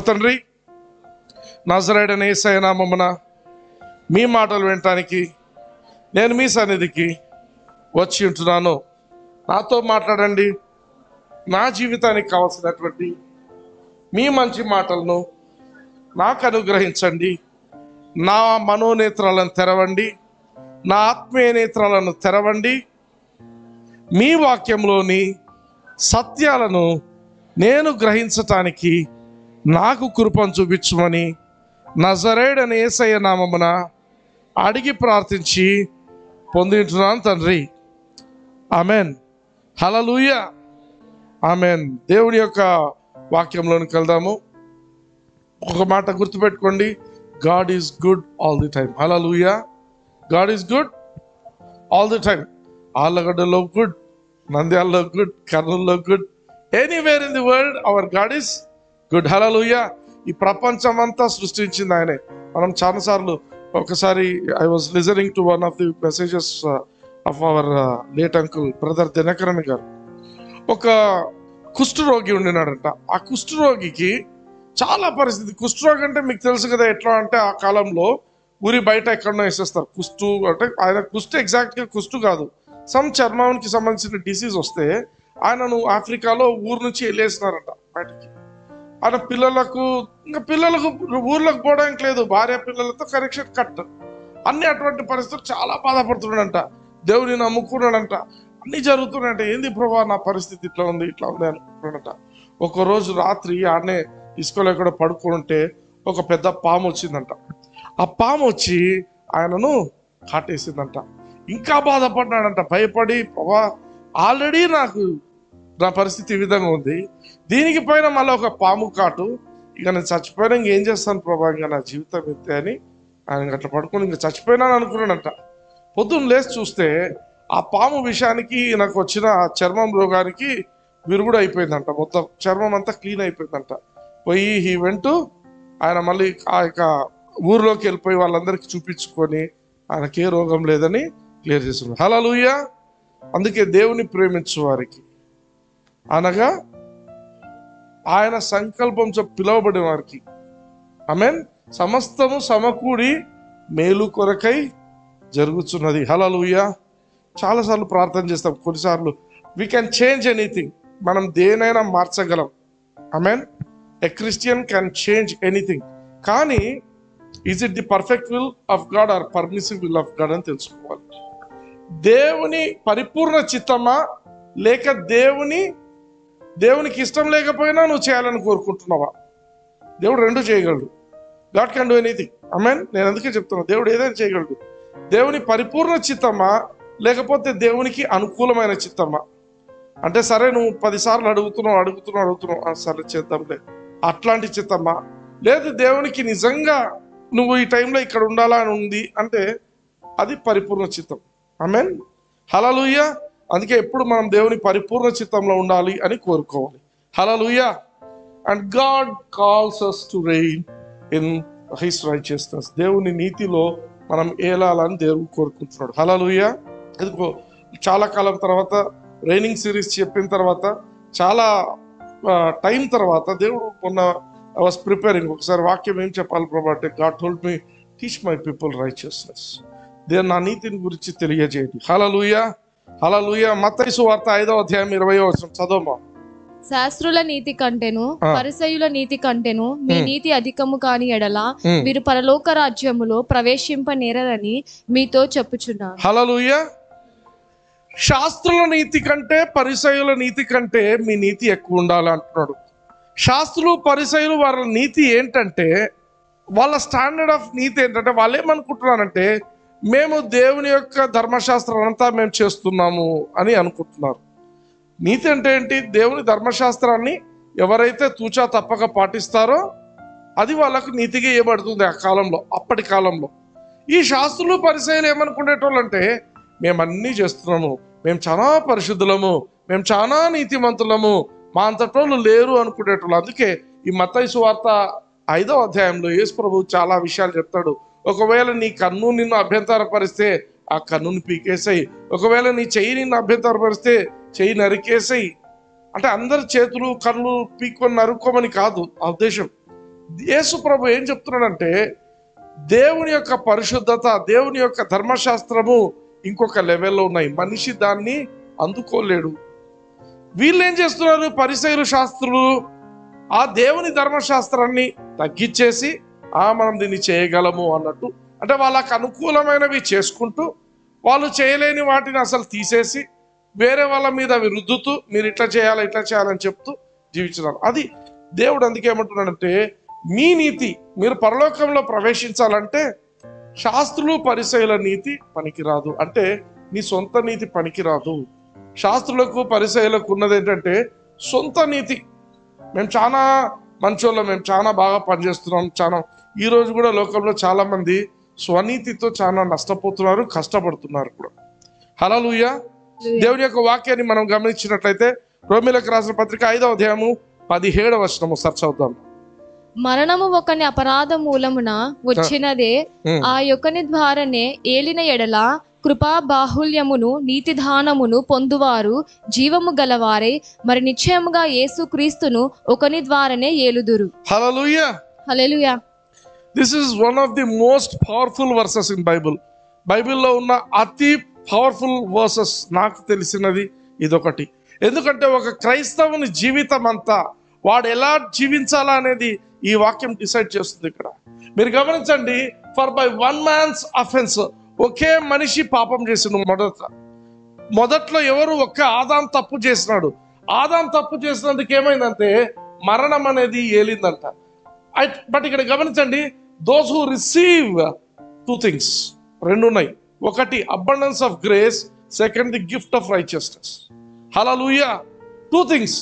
పరలోకపు తండ్రి, నజరేయుడైన యేసయ్య నామమున మీ మాటలు వినటానికి నేను మీ సన్నిధికి వచ్చి ఉంటున్నాను. నాతో మాట్లాడండి. నా జీవితానికి కావాల్సినటువంటి మీ మంచి మాటలను నాకు అనుగ్రహించండి. నా మనోనేత్రాలను తెరవండి, నా ఆత్మీయ నేత్రాలను తెరవండి. మీ వాక్యంలోని సత్యాలను నేను గ్రహించటానికి నాకు కృపను చూపించమని నజరేయుడైన యేసయ్య నామమున అడిగి ప్రార్థించి పొందింటున్నాను తండ్రి. ఆమెన్. హల్లెలూయా. ఆమెన్. దేవుడి యొక్క వాక్యంలోనికి వెళ్దాము. ఒక మాట గుర్తుపెట్టుకోండి, God is good all the time. Hallelujah. God is good all the time. ఆళ్ళగడ్డలో గుడ్, నంద్యాలలో గుడ్, కర్నూలులో good, anywhere in the world our God is good. Hallelujah. ఈ ప్రపంచం అంతా సృష్టించింది ఆయనే. మనం చాలాసార్లు, ఒకసారి I was listening to one of the messages of our late uncle brother Dinakaran garu. ఒక కుష్ఠరోగి ఉండినాడంట. ఆ కుష్ఠరోగికి చాలా పరిస్థితి. కుష్ఠరోగి అంటే మీకు తెలుసు కదా ఎట్లా అంటే, ఆ కాలంలో ఊరి బయట ఎక్కడో వేసేస్తారు. కుష్టు అంటే ఆయన కుష్టు ఎగ్జాక్ట్గా కుష్టు కాదు, సమ్ చర్మానికి సంబంధించిన డిసీజ్ వస్తే ఆయనను ఆఫ్రికాలో ఊరు నుంచి వెళ్ళేసినారంట బయటకి. ఆయన పిల్లలకు ఊర్లోకి పోవడానికి లేదు, భార్య పిల్లలతో కనెక్షన్ కట్, అన్ని అటువంటి పరిస్థితులు. చాలా బాధపడుతున్నాడంట, దేవుని నమ్ముకున్నాడంట, అన్ని జరుగుతున్నాయంట. ఏంది ప్రభా నా పరిస్థితి ఇట్లా ఉంది అనుకుంటున్నాడంట. ఒకరోజు రాత్రి ఆడనే ఇసుకలో కూడా పడుకుంటే ఒక పెద్ద పాము వచ్చిందంట. ఆ పాము వచ్చి ఆయనను కాటేసిందంట. ఇంకా బాధపడ్డాడంట, భయపడి ప్రభా ఆల్రెడీ నాకు నా పరిస్థితి ఈ విధంగా ఉంది, దీనికి పైన మళ్ళీ ఒక పాము కాటు, ఇక నేను చచ్చిపోయినా ఇంకేం చేస్తాను ప్రభా, ఇంకా నా జీవితం ఎత్తే అని ఆయన అట్లా పడుకొని ఇంకా చచ్చిపోయినాను అనుకున్నాడంట. పొద్దున్న లేచి చూస్తే ఆ పాము విషయానికి నాకు వచ్చిన చర్మం రోగానికి విరుగుడు అయిపోయిందంట. మొత్తం చర్మం అంతా క్లీన్ అయిపోయిందంట. పోయి హీ వెంటూ ఆయన మళ్ళీ ఆ యొక్క ఊరిలోకి వెళ్ళిపోయి వాళ్ళందరికీ చూపించుకొని ఆయనకే రోగం లేదని క్లియర్ చేస్తున్నారు. హల్లెలూయా. అందుకే దేవుని ప్రేమించు వారికి, అనగా ఆయన సంకల్పం పిలువబడిన వారికి, ఆమేన్, సమస్తము సమకూడి మేలు కొరకై జరుగుతున్నది. హల్లెలూయా. చాలాసార్లు ప్రార్థన చేస్తాం, కొన్నిసార్లు వీ కెన్ చేంజ్ ఎనీథింగ్, మనం దేనైనా మార్చగలం. Amen. A Christian can change anything. కానీ is it the perfect will of God or permissive will of God అని తెలుసుకోవాలి. దేవుని పరిపూర్ణ చిత్తమా, లేక దేవునికి ఇష్టం లేకపోయినా నువ్వు చేయాలని కోరుకుంటున్నావా? దేవుడు రెండు చేయగలడు. God can do anything. Amen. నేను అందుకే చెప్తున్నా, దేవుడు ఏదైనా చేయగలడు. దేవుని పరిపూర్ణ చిత్తమా, లేకపోతే దేవునికి అనుకూలమైన చిత్తమా? అంటే సరే నువ్వు 10 సార్లు అడుగుతున్నావు, సరే చేద్దాంలే, అట్లాంటి చిత్తమా? లేదు దేవునికి నిజంగా నువ్వు ఈ టైంలో ఇక్కడ ఉండాలా అని ఉంది అంటే అది పరిపూర్ణ చిత్తం. ఆమేన్. హల్లెలూయా. అందుకే ఎప్పుడు మనం దేవుని పరిపూర్ణ చిత్తంలో ఉండాలి అని కోరుకోవాలి. Hallelujah. And God calls us to reign in his righteousness. దేవుని నీతిలో మనం ఏలాలని దేవుడు కోరుకుంటున్నాడు. హల్లెలూయా. ఎందుకో చాలా కాలం తర్వాత రైనింగ్ సిరీస్ చెప్పిన తర్వాత చాలా టైం తర్వాత దేవుడు మొన్న ఐ వాస్ ప్రిపేరింగ్, ఒకసారి వాక్యం ఏం చెప్పాలి ప్రభా అంటే, God told me teach my people righteousness. దేవుడు నా నీతిని గురించి తెలియజేయండి. హల్లెలూయా. హల్లెలూయా. మత్తయి సువార్త 5వ అధ్యాయం 20వ వచనం చదవమా. శాస్త్రుల నీతి కంటేను పరిసయ్యుల నీతి కంటేను మీ నీతి అధికము కాని ఎడల మీరు పరలోక రాజ్యములో ప్రవేశింపనేరని మీతో చెప్పుచున్నాను. హల్లెలూయా. శాస్త్రుల నీతి కంటే పరిసయ్యుల నీతి కంటే మీ నీతి ఎక్కువ ఉండాలి అంటున్నాడు. శాస్త్రులు పరిసయ్యులు వాళ్ళ నీతి ఏంటంటే, వాళ్ళ స్టాండర్డ్ ఆఫ్ నీతి ఏంటంటే, వాళ్ళు ఏమనుకుంటున్నారంటే మేము దేవుని యొక్క ధర్మశాస్త్రం అంతా మేము చేస్తున్నాము అని అనుకుంటున్నారు. నీతి అంటే ఏంటి? దేవుని ధర్మశాస్త్రాన్ని ఎవరైతే తూచా తప్పక పాటిస్తారో అది వాళ్ళకు నీతిగా ఇవ్వబడుతుంది ఆ కాలంలో, అప్పటి కాలంలో. ఈ శాస్త్రులు పరిసయ్యులు ఏమనుకునేటోళ్ళంటే మేము అన్నీ చేస్తున్నాము, మేము చాలా పరిశుద్ధులము, మేము చాలా నీతిమంతులము, మా అంతటోళ్ళు లేరు అనుకునేటోళ్ళు. అందుకే ఈ మత్తయి సువార్త 5వ అధ్యాయంలో యేసు ప్రభువు చాలా విషయాలు చెప్తాడు. ఒకవేళ నీ కన్ను నిన్ను అభ్యంతరపరిస్తే ఆ కన్నుని పీకేసాయి, ఒకవేళ నీ చెయ్యి నిన్ను అభ్యంతరపరిస్తే చెయ్యి నరికేసాయి. అంటే అందరి చేతులు కన్నులు పీక్కొని నరుక్కోమని కాదు ఆ ఉద్దేశం. యేసు ప్రభు ఏం చెప్తున్నాడంటే దేవుని యొక్క పరిశుద్ధత, దేవుని యొక్క ధర్మశాస్త్రము ఇంకొక లెవెల్లో ఉన్నాయి. మనిషి దాన్ని అందుకోలేడు. వీళ్ళు ఏం చేస్తున్నారు? పరిసయ్యులు, శాస్త్రులు ఆ దేవుని ధర్మశాస్త్రాన్ని తగ్గించేసి మనం దీన్ని చేయగలము అన్నట్టు, అంటే వాళ్ళకు అనుకూలమైనవి చేసుకుంటూ వాళ్ళు చేయలేని వాటిని అసలు తీసేసి వేరే వాళ్ళ మీద అవి రుద్దుతూ మీరు ఇట్లా చేయాలి ఇట్లా చేయాలని చెప్తూ జీవించున్నారు. అది దేవుడు అందుకే ఏమంటున్నాడంటే మీ నీతి, మీరు పరలోకంలో ప్రవేశించాలంటే శాస్త్రులు పరిసయ్యుల నీతి పనికిరాదు. అంటే నీ సొంత నీతి పనికిరాదు. శాస్త్రులకు పరిసయ్యులకు ఉన్నది ఏంటంటే సొంత నీతి. మేము చాలా మంచోళ్ళం, మేము చాలా బాగా పనిచేస్తున్నాం. చాలా ఈరోజు కూడా లోకంలో చాలా మంది స్వనీతితో చాలా నష్టపోతున్నారు, కష్టపడుతున్నారు కూడా. హల్లెలూయా. దేవుని యొక్క వాక్యాన్ని మనం గమనించినట్లయితే రోమీయులకు రాసిన పత్రిక 5వ అధ్యాయము 17వ వచనము చదువుదాం. మరణము ఒకని అపరాధ మూలమున వచ్చినదే, ఆ యొక్కని ద్వారానే ఏలిన ఎడల కృపా బాహుల్యమును నీతిదానమును పొందువారు జీవము గలవారై మరి నిశ్చయముగా యేసు క్రీస్తును ఒకని ద్వారానే ఏలుదురు. Hallelujah. Hallelujah. This is one of the most powerful verses in Bible. బైబిల్లో ఉన్న అతి పవర్ఫుల్ వర్సెస్ నాకు తెలిసినది ఇదొకటి. ఎందుకంటే ఒక క్రైస్తవుని జీవితం అంతా వాడు ఎలా జీవించాలా అనేది ఈ వాక్యం డిసైడ్ చేస్తుంది. ఇక్కడ మీరు గమనించండి, for by one man's offense, ఒకే మనిషి పాపం చేసిండు. మొదట్లో ఎవరు? ఒక్క ఆదాం తప్పు చేసినాడు. ఆదాం తప్పు చేసినందుకు ఏమైందంటే మరణం అనేది ఏలిందంట. బట్ ఇక్కడ గమనించండి, దోస్ హూ రిసీవ్ 2 things, 2 ఉన్నాయి. ఒకటి abundance of grace, second the gift of righteousness. Hallelujah. 2 things.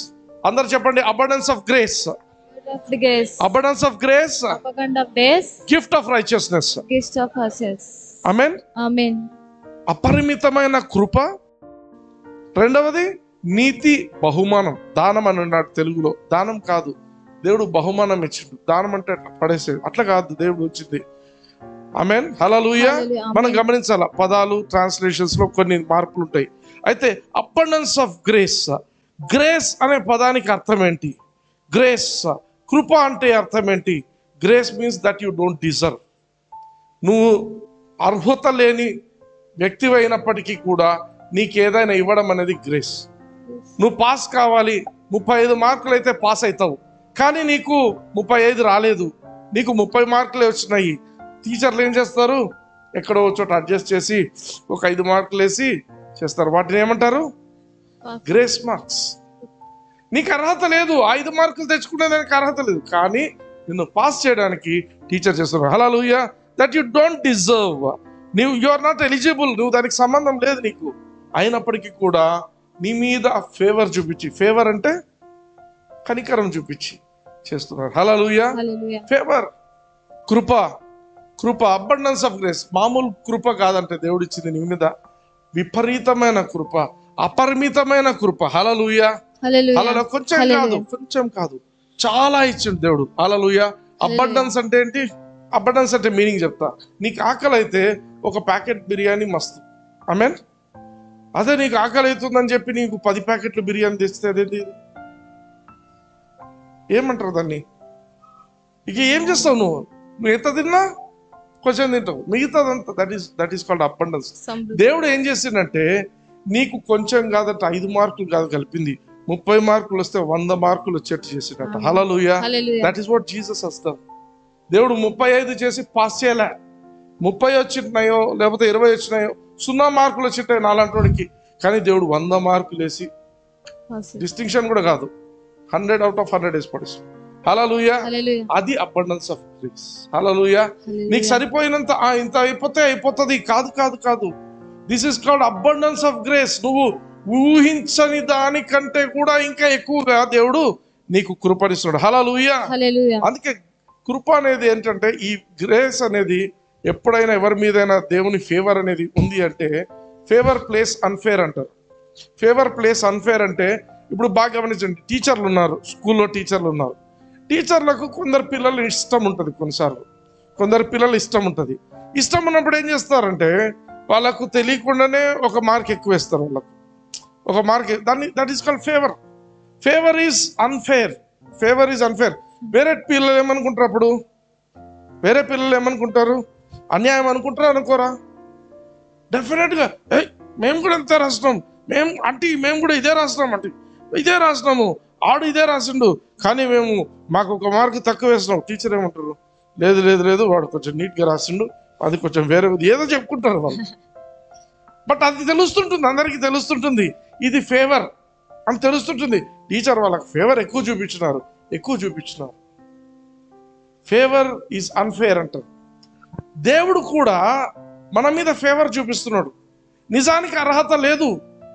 అందరు చెప్పండి, abundance of grace, abundance of grace, gift of righteousness. ఆమేన్. ఆమేన్. అపరిమితమైన కృప. రెండవది నీతి బహుమానం. దానం అని అన్నాడు తెలుగులో. దానం కాదు, దేవుడు బహుమానం ఇచ్చిండు. దానం అంటే అట్లా పడేసేది, అట్లా కాదు, దేవుడు వచ్చింది. ఆమేన్. హల్లెలూయా. మనం గమనించాల, పదాలు ట్రాన్స్లేషన్స్ లో కొన్ని మార్పులు ఉంటాయి. అయితే అబండెన్స్ ఆఫ్ గ్రేస్, గ్రేస్ అనే పదానికి అర్థం ఏంటి? గ్రేస్, కృప అంటే అర్థం ఏంటి? Grace means that you don't deserve. నువ్వు అర్హత లేని వ్యక్తి అయినప్పటికీ కూడా నీకు ఏదైనా ఇవ్వడం అనేది గ్రేస్. నువ్వు పాస్ కావాలి, 35 మార్కులు అయితే పాస్ అవుతావు, కానీ నీకు 35 రాలేదు, నీకు 30 మార్కులే వచ్చినాయి. టీచర్లు ఏం చేస్తారు? ఎక్కడో చోట అడ్జస్ట్ చేసి ఒక 5 మార్కులు వేసి చేస్తారు. వాటిని ఏమంటారు? Grace marks. నీకు అర్హత లేదు, 5 మార్కులు తెచ్చుకునేదానికి అర్హత లేదు, కానీ నిన్ను పాస్ చేయడానికి టీచర్ చేస్తున్నారు. Hallelujah. That you don't deserve. You are not eligible, నువ్వు దానికి సంబంధం లేదు నీకు. అయినప్పటికీ కూడా నీ మీద ఫేవర్ చూపించి, ఫేవర్ అంటే కనికరం చూపించి చేస్తున్నారు. హల్లెలూయా. ఫేవర్, కృప. కృప, అబండెన్స్ ఆఫ్ గ్రేస్. మామూలు కృప కాదంటే దేవుడు ఇచ్చింది నీ మీద విపరీతమైన కృప, అపరిమితమైన కృప. హల్లెలూయా. హల్లెలూయా. కొంచెం కాదు, చాలా ఇచ్చిండు దేవుడు. హల్లెలూయా. అబండెన్స్ అంటే ఏంటి? అబండెన్స్ అంటే మీనింగ్ చెప్తా. నీకు ఆకలి అయితే ఒక ప్యాకెట్ బిర్యానీ మస్తు. ఆమేన్. అదే నీకు ఆకలి అవుతుందని చెప్పి నీకు 10 ప్యాకెట్లు బిర్యానీ తెస్తే అదేంటి? ఏమంటారు దాన్ని? ఇక ఏం చేస్తావు నువ్వు? ఎంత తిన్నా కొంచెం తింటావు, మిగతాదంతా దట్ ఈస్ కాల్డ్ అబండెన్స్. దేవుడు ఏం చేసిందంటే నీకు కొంచెం కాదంటే 5 మార్కులు కాదు కలిపింది, 30 మార్కులు వస్తే 100 మార్కులు వచ్చేట్టు చేసినట్ట. హల్లెలూయా. దట్ ఈస్ వాట్ జీసస్ వస్తాం. దేవుడు 35 చేసి పాస్ చేయలే. 30 వచ్చినాయో లేకపోతే 20 వచ్చినాయో, 0 మార్కులు వచ్చినాయి నాలాంటి, కానీ దేవుడు 100 మార్కులు వేసి డిస్టింక్షన్ కూడా కాదు, 100 out of 100 వేసి పడేసి. హల్లెలూయా. అది అబండెన్స్ ఆఫ్ గ్రేస్. హల్లెలూయా. నీకు సరిపోయినంత ఇంత అయిపోతే అయిపోతుంది, కాదు కాదు కాదు. This is called abundance of grace. నువ్వు ఊహించని దానికంటే కూడా ఇంకా ఎక్కువగా దేవుడు నీకు కృపనిస్తున్నాడు. హల్లెలూయా. అందుకే కృప అనేది ఏంటంటే, ఈ గ్రేస్ అనేది ఎప్పుడైనా ఎవరి మీదైనా దేవుని ఫేవర్ అనేది ఉంది అంటే, ఫేవర్ ప్లేస్ అన్ఫేర్ అంటారు. ఫేవర్ ప్లేస్ అన్ఫేర్ అంటే, ఇప్పుడు బాగా గమనించండి, టీచర్లు ఉన్నారు, స్కూల్లో టీచర్లు ఉన్నారు. టీచర్లకు కొందరు పిల్లలు ఇష్టం ఉంటుంది, కొన్నిసార్లు కొందరు పిల్లలు ఇష్టం ఉంటుంది. ఇష్టం ఉన్నప్పుడు ఏం చేస్తారంటే వాళ్ళకు తెలియకుండానే ఒక మార్క్ ఎక్కువ వేస్తారు. వాళ్ళకు ఒక mark, that is called favour. Favour is unfair. Favour is unfair. వేరే పిల్లలు ఏమనుకుంటారు? అప్పుడు వేరే పిల్లలు ఏమనుకుంటారు? అన్యాయం అనుకుంటారా అనుకోరా? డెఫినెట్గా మేము కూడా అంతే రాసినాం, మేము కూడా ఇదే రాసినాం, ఇదే రాసినాము, ఆడు ఇదే రాసిండు, కానీ మాకు ఒక మార్కు తక్కువ వేసినాం. టీచర్ ఏమంటారు? లేదు లేదు లేదు, వాడు కొంచెం నీట్గా రాసిండు, అది కొంచెం వేరే ఏదో చెప్పుకుంటారు వాళ్ళు. బట్ అది తెలుస్తుంటుంది, అందరికీ తెలుస్తుంటుంది, ఇది ఫేవర్ అని తెలుస్తుంటుంది. టీచర్ వాళ్ళకి ఫేవర్ ఎక్కువ చూపించినారు. ఫేవర్ ఈజ్ అన్ఫేర్ అంటారు. దేవుడు కూడా మన మీద ఫేవర్ చూపిస్తున్నాడు. నిజానికి అర్హత లేదు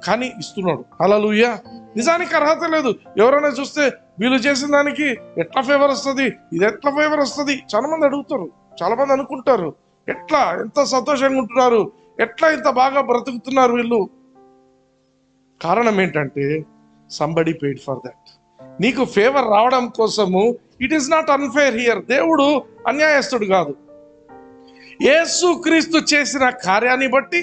కానీ ఇస్తున్నాడు. హల్లెలూయా. నిజానికి అర్హత లేదు. ఎవరైనా చూస్తే వీళ్ళు చేసిన దానికి ఎట్లా ఫేవర్ వస్తుంది, ఇది ఎట్లా ఫేవర్ వస్తుంది, చాలా మంది అడుగుతారు, చాలా మంది అనుకుంటారు, ఎట్లా ఎంత సంతోషంగా ఉంటున్నారు, ఎట్లా ఇంత బాగా బ్రతుకుతున్నారు వీళ్ళు. కారణం ఏంటంటే సంబడి పెయిడ్ ఫర్ దట్. నీకు ఫేవర్ రావడం కోసము it is not unfair here. దేవుడు అన్యాయస్తుడు కాదు. యేసుక్రీస్తు చేసిన కార్యాన్ని బట్టి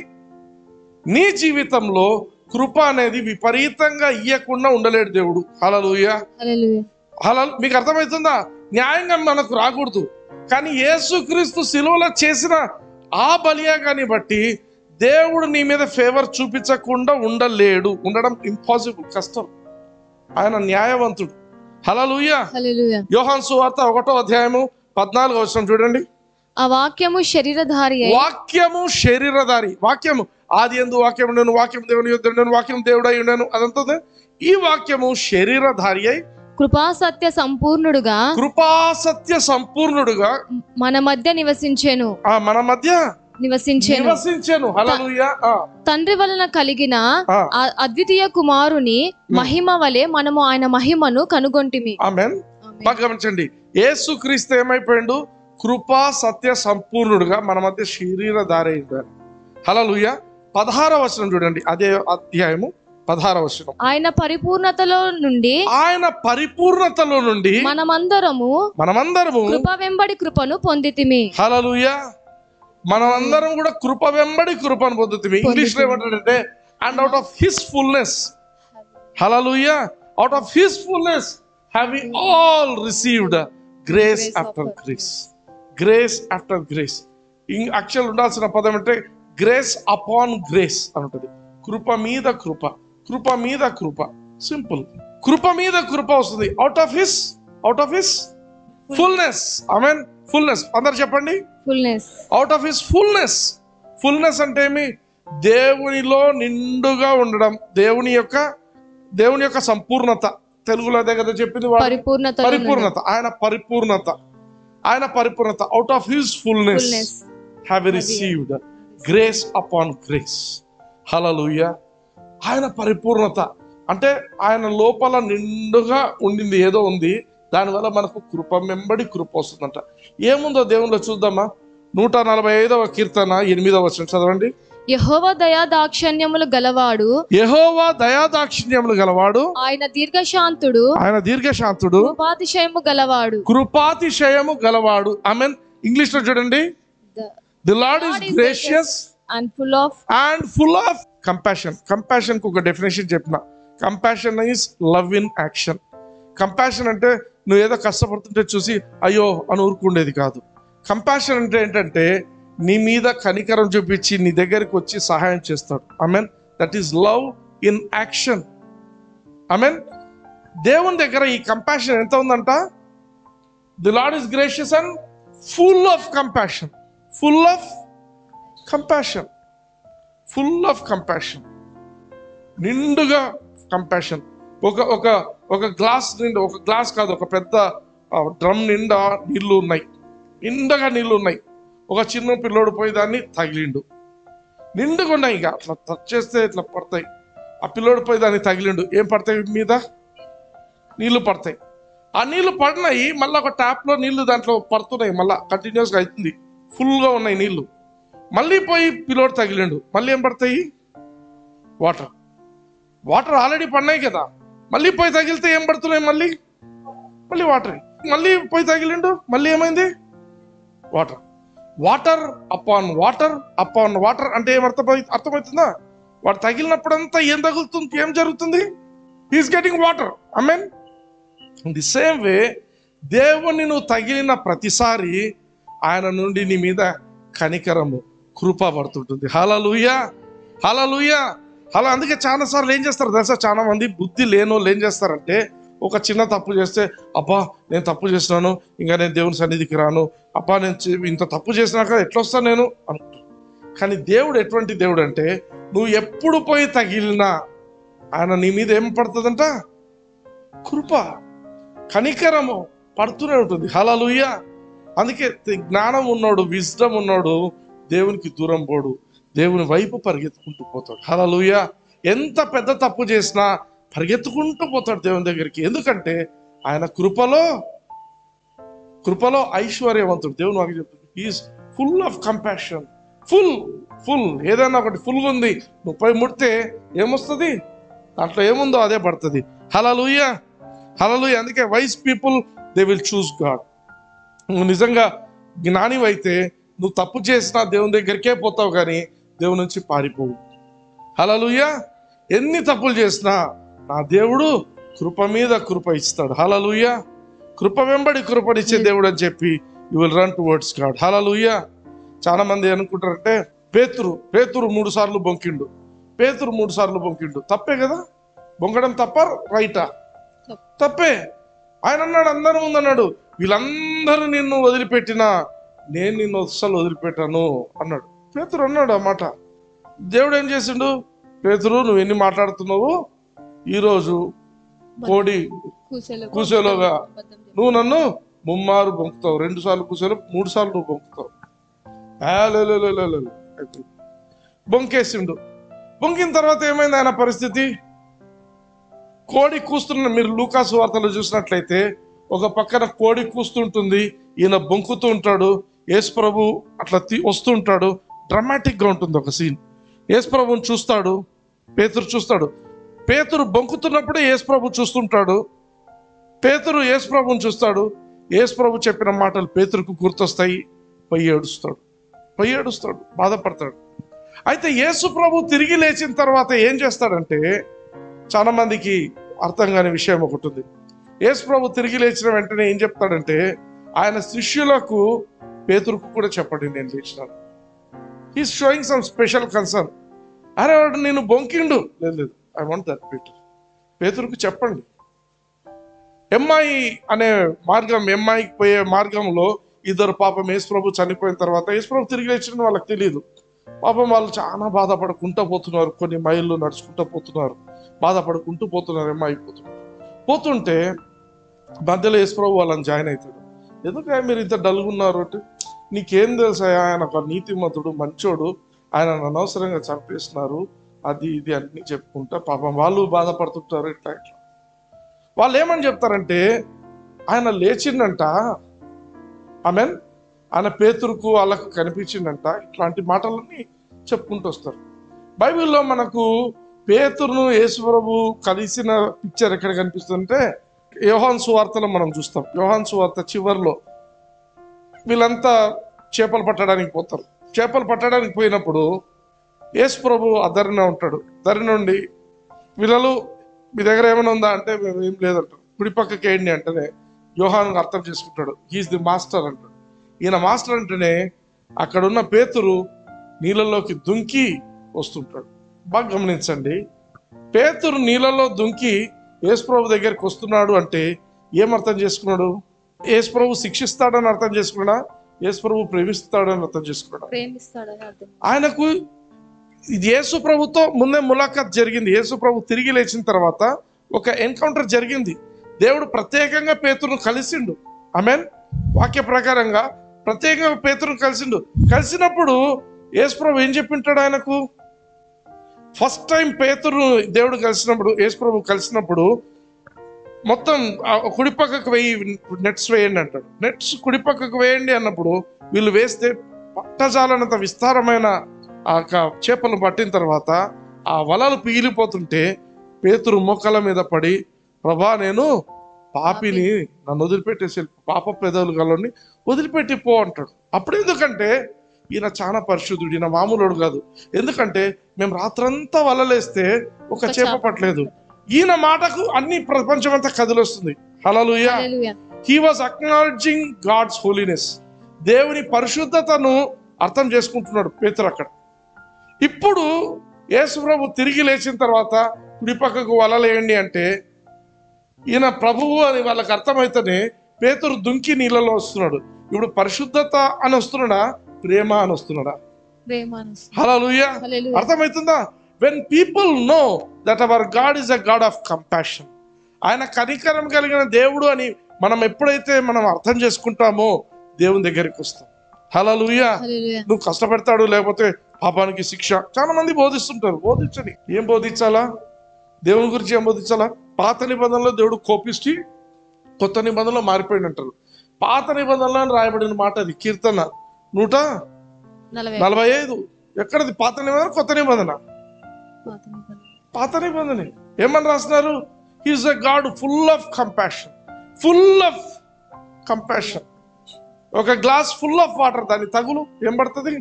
నీ జీవితంలో కృప అనేది విపరీతంగా ఇయ్యకుండా ఉండలేడు దేవుడు. హల్లెలూయా. మీకు అర్థమవుతుందా? న్యాయంగా మనకు రాకూడదు, కానీ యేసుక్రీస్తు శిలువలో చేసిన ఆ బలియాగాన్ని బట్టి దేవుడు నీ మీద ఫేవర్ చూపించకుండా ఉండడం ఇంపాసిబుల్, కష్టం. ఆయన న్యాయవంతుడు. హల్లెలూయా. యోహాను సువార్త 1వ అధ్యాయము 14వ వచనం చూడండి. ఆ వాక్యము శరీరధారి వాక్యము ఆది యందు వాక్యం ఉండెను, వాక్యం దేవుని యొద్ద ఉండెను, వాక్యం దేవుడై ఉండెను. అదంతా ఈ వాక్యము శరీరధారి అయి కృపా సత్య సంపూర్ణుడుగా మన మధ్య నివసించెను. హల్లెలూయా. తండ్రి వలన కలిగిన అద్వితీయ కుమారుని మహిమ వలె మనము ఆయన మహిమను కనుగొంటిమి. ఆమేన్. బాగా గమనించండి, యేసుక్రీస్తు ఏమైపోయిండు? కృపా సత్య సంపూర్ణుడుగా మన మధ్య శరీరధారి అయ్యాడు. హల్లెలూయా. 16వ వచనం చూడండి, అదే అధ్యాయము 16వ వచనం. ఆయన పరిపూర్ణతలో నుండి మనమందరము కృప వెంబడి కృపను పొందితిమి. హల్లెలూయా. మనమందరం కూడా కృప వెంబడి కృపను పొందుతుంది. ఇంగ్లీష్ లో ఏమంటాడంటే and out of his fullness, hallelujah, out of his fullness have we all received grace after grace. Grace after grace. Actual ఉండాల్సిన పదం అంటే గ్రేస్ అపాన్ గ్రేస్ అని ఉంటుంది. కృప మీద కృప, కృప మీద కృప. సింపుల్. కృప మీద కృప వస్తుంది. Out of his fullness. Amen. Fullness. అందరు చెప్పండి, fullness. Out of his fullness. Fullness అంటే ఏమి? దేవునిలో నిండుగా ఉండడం, దేవుని యొక్క సంపూర్ణత. తెలుగులో అదే కదా చెప్పింది, పరిపూర్ణత. ఆయన పరిపూర్ణత. Out of his fullness have received grace upon grace. Hallelujah. ఆయన పరిపూర్ణత అంటే ఆయన లోపల నిండుగా ఉండింది ఏదో ఉంది, దానివల్ల మనకు కృప వెంబడి కృప వస్తుందంట. ఏముందో దేవునిలో చూద్దామా? 145వ కీర్తన 8వ వచనం చదవండి. యెహోవా దయాదాక్షిణ్యములు గలవాడు, ఆయన దీర్ఘశాంతుడు, కృపాతిశయము గలవాడు. ఆమేన్. ఇంగ్లీష్ లో చూడండి, the Lord is gracious and full of compassion. Compassion కు ఒక డెఫినేషన్ చెప్పిన. Compassion is love in action. Compassion అంటే నువ్వు ఏదో కష్టపడుతుంటే చూసి అయ్యో అని ఊరుకుండేది కాదు. కంపాషన్ అంటే ఏంటంటే నీ మీద కనికరం చూపించి నీ దగ్గరికి వచ్చి సహాయం చేస్తాడు. Amen. That is love in action. Amen. దేవుని దగ్గర ఈ కంపాషన్ ఎంత ఉందంట? The Lord is gracious and full of compassion. Full of compassion. నిండుగా కంపాషన్. ఒక గ్లాస్ నిండా, ఒక గ్లాస్ కాదు, ఒక పెద్ద డ్రమ్ నిండా నీళ్లు ఉన్నాయి, నిండగా నీళ్లు ఉన్నాయి. ఒక చిన్న పిల్లోడు పోయి దాన్ని తగిలిండు, నిండుగా ఉన్నాయి. ఇక అట్లా టచ్ చేస్తే ఇట్లా పడతాయి. ఆ పిల్లోడు పోయి దాన్ని తగిలిండు, ఏం పడతాయి మీద? నీళ్లు పడతాయి. ఆ నీళ్లు పడినాయి, మళ్ళీ ఒక ట్యాప్లో నీళ్లు దాంట్లో పడుతున్నాయి, మళ్ళీ కంటిన్యూస్గా అవుతుంది, ఫుల్గా ఉన్నాయి నీళ్లు. మళ్ళీ పోయి పిల్లోడు తగిలిండు, మళ్ళీ ఏం పడతాయి? వాటర్ ఆల్రెడీ పడినాయి కదా, మళ్ళీ పోయి తగిలితే ఏం పడుతున్నాయి? మళ్ళీ వాటర్. మళ్ళీ పోయి తగిలిండు, మళ్ళీ ఏమైంది? వాటర్ అపాన్ వాటర్ అంటే అర్థమవుతుందా? వాడు తగిలినప్పుడంతా ఏం తగులుతుంది? ఏం జరుగుతుంది? He is getting water. Amen. In the same way దేవుని నువ్వు తగిలిన ప్రతిసారి ఆయన నుండి నీ మీద కనికరము, కృప పడుతుంటుంది. హల్లెలూయా, హల్లెలూయా. అలా అందుకే చాలా సార్లు ఏం చేస్తారు తెలుసా, చాలా మంది బుద్ధి లేనోళ్ళు ఏం చేస్తారంటే, ఒక చిన్న తప్పు చేస్తే, అబ్బా నేను తప్పు చేసినాను, ఇంకా నేను దేవుని సన్నిధికి రాను, అబ్బా నేను ఇంత తప్పు చేసినాక ఎట్లా వస్తాను నేను అనుకుంటాను. కానీ దేవుడు ఎటువంటి దేవుడు అంటే, నువ్వు ఎప్పుడు పోయి తగిలినా ఆయన నీ మీద ఏం పడుతుందంట, కృప, కనికరము పడుతూనే ఉంటుంది. హల్లెలూయా. అందుకే జ్ఞానం ఉన్నాడు, విజ్డమ్ ఉన్నాడు, దేవునికి దూరం పోడు, దేవుని వైపు పరిగెత్తుకుంటూ పోతాడు. హల్లెలూయా. ఎంత పెద్ద తప్పు చేసినా పరిగెత్తుకుంటూ పోతాడు దేవుని దగ్గరికి. ఎందుకంటే ఆయన కృపలో ఐశ్వర్యవంతుడు. దేవుని వాక్యం చెప్తుంది, he is full of compassion. Full ఏదైనా ఒకటి ఫుల్గా ఉంది, నువ్వు పోయి ముడితే ఏమొస్తుంది, దాంట్లో ఏముందో అదే పడుతుంది. హల్లెలూయా, హల్లెలూయా. అందుకే vice people they will choose God. నువ్వు నిజంగా జ్ఞానివైతే నువ్వు తప్పు చేసినా దేవుని దగ్గరికే పోతావు, కానీ దేవుని నుంచి పారిపోవు. హల్లెలూయా. ఎన్ని తప్పులు చేసినా నా దేవుడు కృప మీద కృప ఇస్తాడు. హల్లెలూయా. కృప వెంబడి కృపనిచ్చే దేవుడు అని చెప్పి you will run towards God. Hallelujah. చాలా మంది అనుకుంటారంటే, పేతురు 3 సార్లు బొంకిండు, పేతురు 3 సార్లు బొంకిండు, తప్పే కదా? బొంకడం తప్ప రైటా? తప్పే. ఆయన అన్నాడు, అందరూ ముందన్నాడు, వీళ్ళందరూ నిన్ను వదిలిపెట్టినా నేను నిన్ను అస్సలు వదిలిపెట్టాను అన్నాడు. పేతురు అన్నాడు ఆ మాట. దేవుడు ఏం చేసిండు, పేతురు నువ్వు ఎన్ని మాట్లాడుతున్నావు, ఈరోజు కోడి కూసేలోగా నువ్వు నన్ను 3 మారు బొంకుతావు, 2 సార్లు కూసేలో 3 సార్లు నువ్వు బొంకుతావు. బొంకేసిండు. బొంకిన తర్వాత ఏమైంది ఆయన పరిస్థితి? కోడి కూస్తున్న, మీరు లూకాసు వార్తలు చూసినట్లయితే ఒక పక్కన కోడి కూస్తుంటుంది, ఈయన బొంకుతూ ఉంటాడు, యేసు ప్రభు అట్లా వస్తూ ఉంటాడు. డ్రామాటిక్గా ఉంటుంది ఒక సీన్. యేసు ప్రభుని చూస్తాడు, పేతురు చూస్తాడు. పేతురు బొంకుతున్నప్పుడే యేసు ప్రభు చూస్తుంటాడు. పేతురు యేసు ప్రభుని చూస్తాడు. యేసు ప్రభు చెప్పిన మాటలు పేతురుకు గుర్తొస్తాయి. పొయ్యి ఏడుస్తాడు, బాధపడతాడు. అయితే యేసు ప్రభు తిరిగి లేచిన తర్వాత ఏం చేస్తాడంటే, చాలా మందికి అర్థం కాని విషయం ఒకటి ఉంది. యేసు ప్రభు తిరిగి లేచిన వెంటనే ఏం చెప్తాడంటే, ఆయన శిష్యులకు, పేతురుకు కూడా చెప్పండి నేను లేచినాను. He's showing some special concern. అరే వాడు నేను బొంకిండు, లేదు ఐ వాంట్ దట్ పేతురుకు చెప్పండి. ఎమ్మాయి అనే మార్గం, ఎమ్మాయికి పోయే మార్గంలో ఇద్దరు పాపం యేసు ప్రభు చనిపోయిన తర్వాత యేసు ప్రభు తిరిగి లేచిన వాళ్ళకి తెలియదు. పాపం వాళ్ళు చాలా బాధపడుకుంటూ పోతున్నారు, కొన్ని మైళ్ళు నడుచుకుంటూ పోతున్నారు, బాధపడుకుంటూ పోతున్నారు, ఎమ్మాయి పోతుంటే మధ్యలో యేసు ప్రభు వాళ్ళని జాయిన్ అవుతాడు. ఎందుకంటే మీరు ఇంత డల్గున్నారు అంటే, నీకేం తెలుసా, ఆయన ఒక నీతిమంతుడు, మంచోడు, ఆయన అనవసరంగా చంపేస్తున్నారు, అది ఇది అన్ని చెప్పుకుంటా పాపం వాళ్ళు బాధపడుతుంటారు. ఇట్లా వాళ్ళు ఏమని చెప్తారంటే, ఆయన లేచిండంట, ఆమెన్, ఆయన పేతురుకు వాళ్ళకు కనిపించిందంట, ఇట్లాంటి మాటలన్నీ చెప్పుకుంటూ వస్తారు. బైబిల్లో మనకు పేతురును యేసు ప్రభు కలిసిన పిక్చర్ ఎక్కడ కనిపిస్తుందంటే, యోహాను సువార్తలో మనం చూస్తాం. యోహాను సువార్త చివరిలో వీళ్ళంతా చేపలు పట్టడానికి పోతారు. చేపలు పట్టడానికి పోయినప్పుడు యేసు ప్రభు ఆ ధరిన ఉంటాడు. ధరి నుండి వీళ్ళు, మీ దగ్గర ఏమైనా ఉందా అంటే, మేము ఏం లేదంటారు. కుడి పక్కకి ఏంటి అంటేనే యోహాను అర్థం చేసుకుంటాడు, హీఈస్ ది మాస్టర్ అంటాడు. ఈయన మాస్టర్ అంటేనే అక్కడున్న పేతురు నీళ్ళలోకి దుంకి వస్తుంటాడు. బాగా గమనించండి, పేతురు నీళ్ళలో దుంకి యేసు ప్రభు దగ్గరికి వస్తున్నాడు అంటే ఏం అర్థం చేసుకున్నాడు? యేసు ప్రభు శిక్షిస్తాడని అర్థం చేసుకున్నాడా? యేసు ప్రభు ప్రేమిస్తాడని అర్థం చేసుకున్నాడా? ఆయనకు యేసు ప్రభుతో ముందే ములాఖాత్ జరిగింది. యేసు ప్రభు తిరిగి లేచిన తర్వాత ఒక ఎన్కౌంటర్ జరిగింది. దేవుడు ప్రత్యేకంగా పేతురును కలిసిండు. ఆమేన్. వాక్య ప్రకారంగా ప్రత్యేకంగా పేతురును కలిసిండు. కలిసినప్పుడు యేసు ప్రభు ఏం చెప్పింటాడు ఆయనకు? ఫస్ట్ టైం పేతురు దేవుడు కలిసినప్పుడు, యేసు ప్రభు కలిసినప్పుడు, మొత్తం కుడి పక్కకు నెట్స్ వేయండి అంటాడు. నెట్స్ కుడి పక్కకు వేయండి అన్నప్పుడు వీళ్ళు వేస్తే పట్టజాలనంత విస్తారమైన ఆ చేపలను పట్టిన తర్వాత ఆ వలలు పీలిపోతుంటే పేతురు మోకాళ్ళ మీద పడి, ప్రభా నేను పాపిని, నన్ను వదిలిపెట్టేసి, పాప పెదవులు గలని వదిలిపెట్టి పో అంటాడు. అప్పుడు ఎందుకంటే ఈయన చాలా పరిశుద్ధుడు, ఈయన మామూలుడు కాదు. ఎందుకంటే మేము రాత్రంతా వలలేస్తే ఒక చేప పట్టలేదు. ఈయన మాటకు అన్ని ప్రపంచం అంతా కదిలొస్తుంది. Hallelujah. He was acknowledging God's holiness. దేవుని పరిశుద్ధతను అర్థం చేసుకుంటున్నాడు పేతురు అక్కడ. ఇప్పుడు యేసు ప్రభు తిరిగి లేచిన తర్వాత కుడి పక్కకు వలలేయండి అంటే ఈయన ప్రభువు అని వాళ్ళకి అర్థమైతేనే పేతురు దుంకి నీళ్ళలో వస్తున్నాడు. ఇప్పుడు పరిశుద్ధత అని వస్తున్నాడా, ప్రేమ అని వస్తున్నాడా? హల్లెలూయా. అర్థమవుతుందా? When people know that hour God is a God of compassion, ఆయన కనికరం కలిగిన దేవుడు అని మనం ఎప్పుడైతే మనం అర్థం చేసుకుంటామో దేవుని దగ్గరికి వస్తాం. హల్లెలూయా. నువ్వు కష్టపెడతాడు, లేకపోతే పాపానికి శిక్ష. చాలా మంది బోధిస్తుంటారు. బోధించండి. ఏం బోధించాలా? దేవుని గురించి ఏం బోధించాలా? పాత నిబంధనలో దేవుడు కోపిష్టి, కొత్త నిబంధనలో మారిపోయింది అంటారు. పాత నిబంధనలో రాయబడిన మాట అది. కీర్తన 145. ఎక్కడది? పాత నిబంధన, కొత్త నిబంధన? పాత నిబంధన. ఏమని రాస్తున్నారు? He is a God full of compassion. Full of compassion. ఒక గ్లాస్ ఫుల్ ఆఫ్ వాటర్, దాని తగులు ఏం పడుతుంది?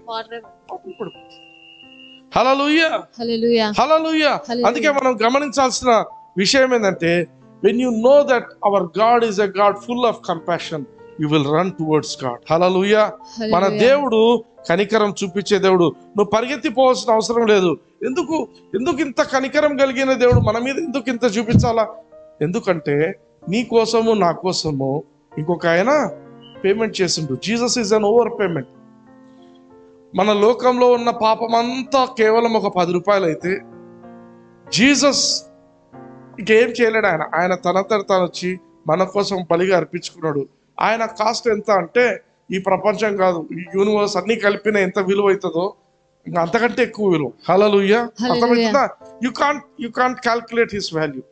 హల్లెలూయా. హల్లెలూయా. అందుకే మనం గమనించాల్సిన విషయం ఏంటంటే, when you know that our God is a God full of compassion, you will run towards God. హల్లెలూయా. మన దేవుడు కనికరం చూపించే దేవుడు. నువ్వు పరిగెత్తిపోవాల్సిన అవసరం లేదు. ఎందుకు ఇంత కనికరం కలిగిన దేవుడు మన మీద ఎందుకు ఇంత చూపించాలా? ఎందుకంటే నీ కోసము నా కోసము ఇంకొక ఆయన పేమెంట్ చేసిండు. Jesus is an over payment. మన లోకంలో ఉన్న పాపం అంతా కేవలం ఒక 10 రూపాయలు అయితే జీసస్ ఇంకేం చేయలేడు. ఆయన తనంతట తాను వచ్చి మన కోసం బలిగా అర్పించుకున్నాడు. ఆయన కాస్ట్ ఎంత అంటే ఈ ప్రపంచం కాదు, ఈ యూనివర్స్ అన్ని కలిపిన ఎంత విలువ అవుతుందో ఇంకా అంతకంటే ఎక్కువ విలువ. హల్లెలూయా. అర్థమవుతుందా? You can't calculate his value.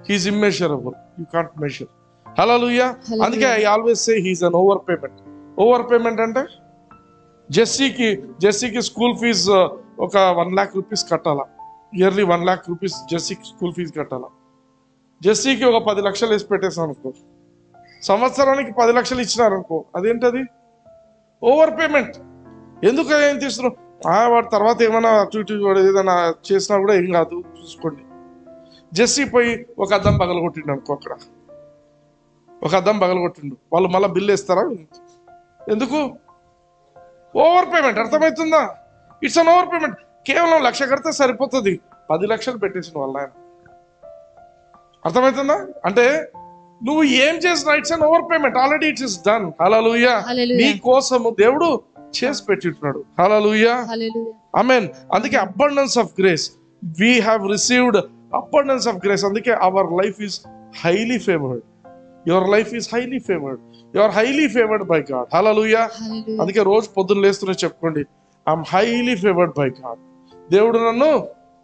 He's immeasurable. You can't measure. Hallelujah. అందుకే I always say he's an over payment. Over payment అంటే జెస్సీకి స్కూల్ ఫీజ్ ఒక 1 lakh రూపీస్ కట్టాలా. ఇయర్లీ 1 lakh రూపీస్ జెస్సీకి స్కూల్ ఫీజు కట్టాలా. జెస్సీకి ఒక 10 లక్షలు వేసి పెట్టేసాం అనుకో, సంవత్సరానికి 10 లక్షలు ఇచ్చినారనుకో, అదేంటది? Over payment. ఎందుకు ఏం తీస్తున్నావు? వాడు తర్వాత ఏమైనా అటు ఇటు ఏదైనా చేసినా కూడా ఏం కాదు, చూసుకోండి. జెస్సీ పోయి ఒక అద్దం పగలగొట్టిండు అనుకో, అక్కడ ఒక అద్దం పగలగొట్టిండు, వాళ్ళు మళ్ళీ బిల్లు వేస్తారా? ఎందుకు? Over payment. అర్థమవుతుందా? It's an over payment. కేవలం 1 లక్ష కడితే సరిపోతుంది, 10 లక్షలు పెట్టేసిన వాళ్ళ ఆయన. అర్థమవుతుందా? అంటే నువ్వు ఏం చేసినా it's an over payment. Already it is done. Hallelujah. నీ కోసము దేవుడు చేసి పెట్టింటున్నాడు. హల్లెలూయా. ఆమేన్. అందుకే abundance of grace, we have received abundance of grace. అందుకే our life is highly favoured. Your life is highly favoured. You are highly favoured by God. Hallelujah. అందుకే రోజు పొద్దున్న లేస్తూనే చెప్పుకోండి, I'm highly favoured by God. దేవుడు నన్ను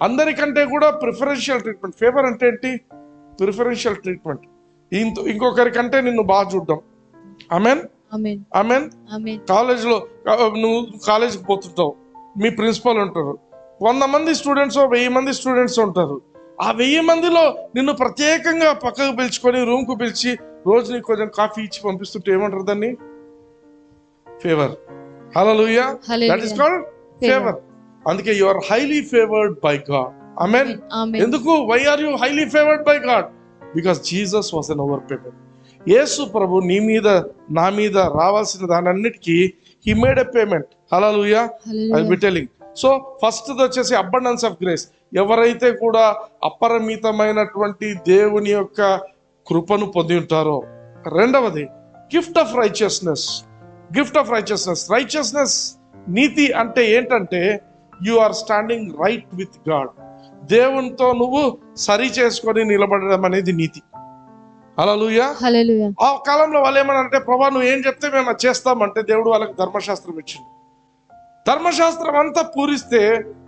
అందరికంటే కూడా ప్రిఫరెన్షియల్ ట్రీట్మెంట్. ఫేవర్ అంటే ఏంటి? Preferential treatment. ఇంకొకరికంటే నిన్ను బాగా చూడడం. ఆమేన్. ఆమేన్. కాలేజ్లో నువ్వు కాలేజ్కి పోతుంటావు, మీ ప్రిన్సిపల్ ఉంటారు, 100 మంది స్టూడెంట్స్ 1000 మంది స్టూడెంట్స్ ఉంటారు. ఆ 1000 మందిలో నిన్ను ప్రత్యేకంగా పక్కకు పిలుచుకొని రూమ్కు పిలిచి రోజు నీకు కొంచెం కాఫీ ఇచ్చి పంపిస్తుంటే ఏమంటారు? దాన్ని favour. Hallelujah. That is called favour. అందుకే you are highly favoured by God. Amen. ఎందుకు? Why are you highly favoured by God? Because Jesus was an over payment. Yesu ప్రభు నీ మీద నా మీద రావాల్సిన దానన్నిటికీ he made a payment. Hallelujah. I will be telling. So first వచ్చేసి abundance of grace. ఎవరైతే కూడా అపరిమితమైనటువంటి దేవుని యొక్క కృపను పొంది ఉంటారో. రెండవది gift of righteousness. Gift of righteousness. Righteousness, నీతి అంటే ఏంటంటే you are standing right with God. దేవునితో నువ్వు సరి చేసుకొని నిలబడడం అనేది నీతి. హల్లెలూయా. ఆ కాలంలో వాళ్ళు ఏమన్నారంటే, ప్రభా నువ్వు ఏం చెప్తే మేము అది చేస్తామంటే దేవుడు వాళ్ళకి ధర్మశాస్త్రం ఇచ్చింది. ధర్మశాస్త్రం అంతా పూరిస్తే